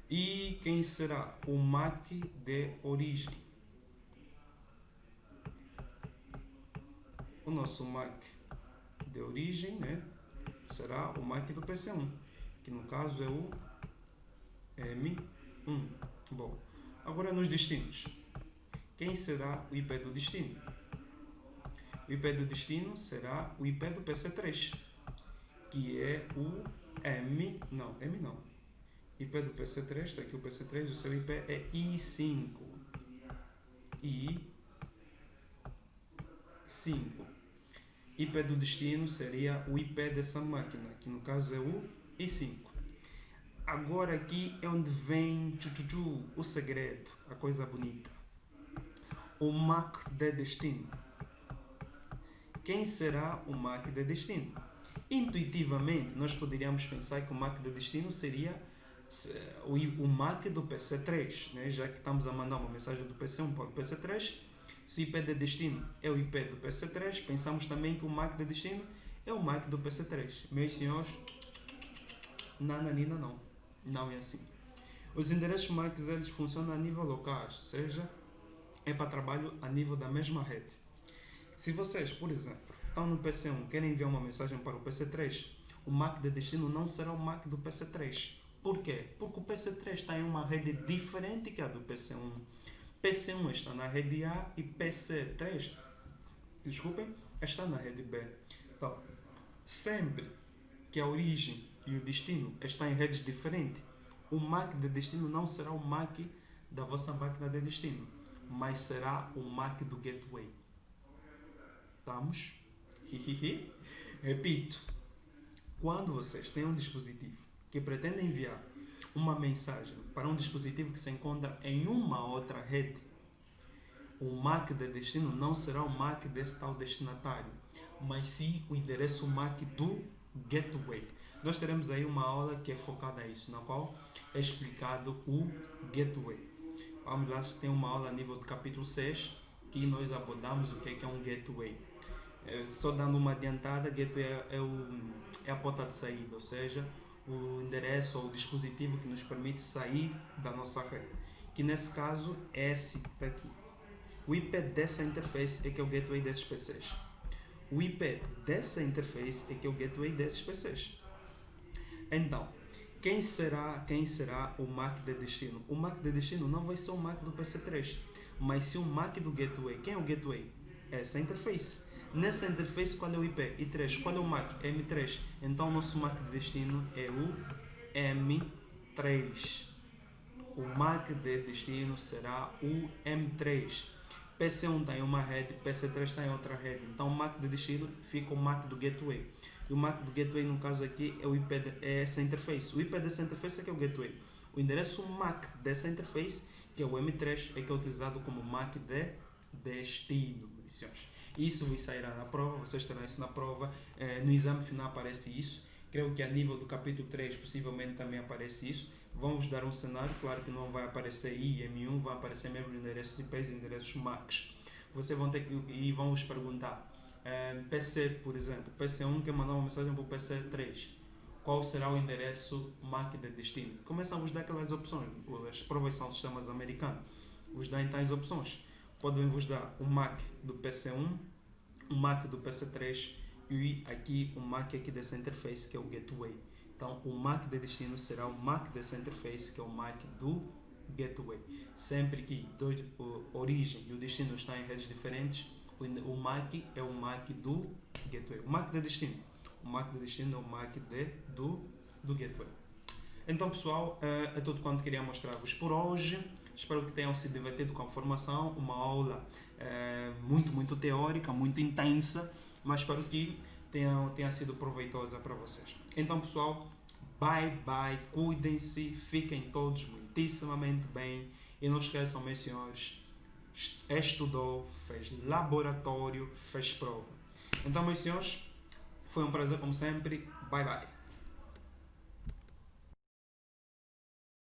E quem será o MAC de origem? O nosso MAC de origem, né, será o MAC do PC1, que no caso é o M1. Bom, agora nos destinos. Quem será o IP do destino? O IP do destino será o IP do PC3, que é o M não. IP do PC3, está aqui o PC3, o seu IP é I5. I5. IP do destino seria o IP dessa máquina, que no caso é o I5. Agora aqui é onde vem o segredo, a coisa bonita. O MAC de destino. Quem será o MAC de destino? Intuitivamente, nós poderíamos pensar que o MAC de destino seria o MAC do PC3, né? Já que estamos a mandar uma mensagem do PC1 para o PC3, se o IP de destino é o IP do PC3, pensamos também que o MAC de destino é o MAC do PC3. Meus senhores, nananina não. Não é assim. Os endereços MAC eles funcionam a nível local, ou seja, é para trabalho a nível da mesma rede. Se vocês, por exemplo, estão no PC1 e querem enviar uma mensagem para o PC3, o MAC de destino não será o MAC do PC3. Por quê? Porque o PC3 está em uma rede diferente que a do PC1. PC1 está na rede A e PC3, desculpem, está na rede B. Então, sempre que a origem e o destino estão em redes diferentes, o MAC de destino não será o MAC da vossa máquina de destino, mas será o MAC do gateway. Estamos? Repito, quando vocês têm um dispositivo que pretende enviar uma mensagem para um dispositivo que se encontra em uma outra rede, o MAC de destino não será o MAC desse tal destinatário, mas sim o endereço MAC do gateway. Nós teremos aí uma aula que é focada a isso, na qual é explicado o gateway. Vamos lá, tem uma aula a nível do capítulo 6 que nós abordamos o que é um gateway. Só dando uma adiantada, gateway é a porta de saída, ou seja, o endereço ou o dispositivo que nos permite sair da nossa rede, que nesse caso é esse daqui. O IP dessa interface é que é o gateway desses PCs. O IP dessa interface é que é o gateway desses PCs. Então, quem será o MAC de destino? O MAC de destino não vai ser o MAC do PC3, mas sim o MAC do gateway. Quem é o gateway? Essa interface. Nessa interface, qual é o IP? I3. Qual é o MAC? M3. Então, o nosso MAC de destino é o M3. O MAC de destino será o M3. PC1 está em uma rede, PC3 está em outra rede. Então, o MAC de destino fica o MAC do gateway. E o MAC do gateway, no caso aqui, é o IP é essa interface. O IP dessa interface é que é o gateway. O endereço MAC dessa interface, que é o M3, é que é utilizado como MAC de destino. Isso sairá na prova, vocês terão isso na prova. No exame final aparece isso. Creio que a nível do capítulo 3 possivelmente também aparece isso. Vamos dar um cenário, claro que não vai aparecer I e M1, vai aparecer mesmo endereços IPs e endereços MACs. Vocês vão ter que e vão vos perguntar, PC, por exemplo, PC1 quer mandar uma mensagem para o PC3. Qual será o endereço MAC de destino? Começam a vos dar aquelas opções. As provas são sistemas americanos. Vos dão então as opções. Podem vos dar o MAC do PC1, o MAC do PC3 e aqui o MAC aqui dessa interface que é o gateway. Então, o MAC de destino será o MAC dessa interface, que é o MAC do gateway. Sempre que a origem e o destino estão em redes diferentes, o MAC é o MAC do gateway. O MAC de destino. O MAC de destino é o MAC do gateway. Então, pessoal, é tudo quanto queria mostrar-vos por hoje. Espero que tenham se divertido com a formação. Uma aula muito teórica, muito intensa, mas espero que tenha sido proveitosa para vocês. Então, pessoal, bye, cuidem-se, fiquem todos muitíssimamente bem e não esqueçam, meus senhores, estudou, fez laboratório, fez prova. Então, meus senhores, foi um prazer como sempre. Bye.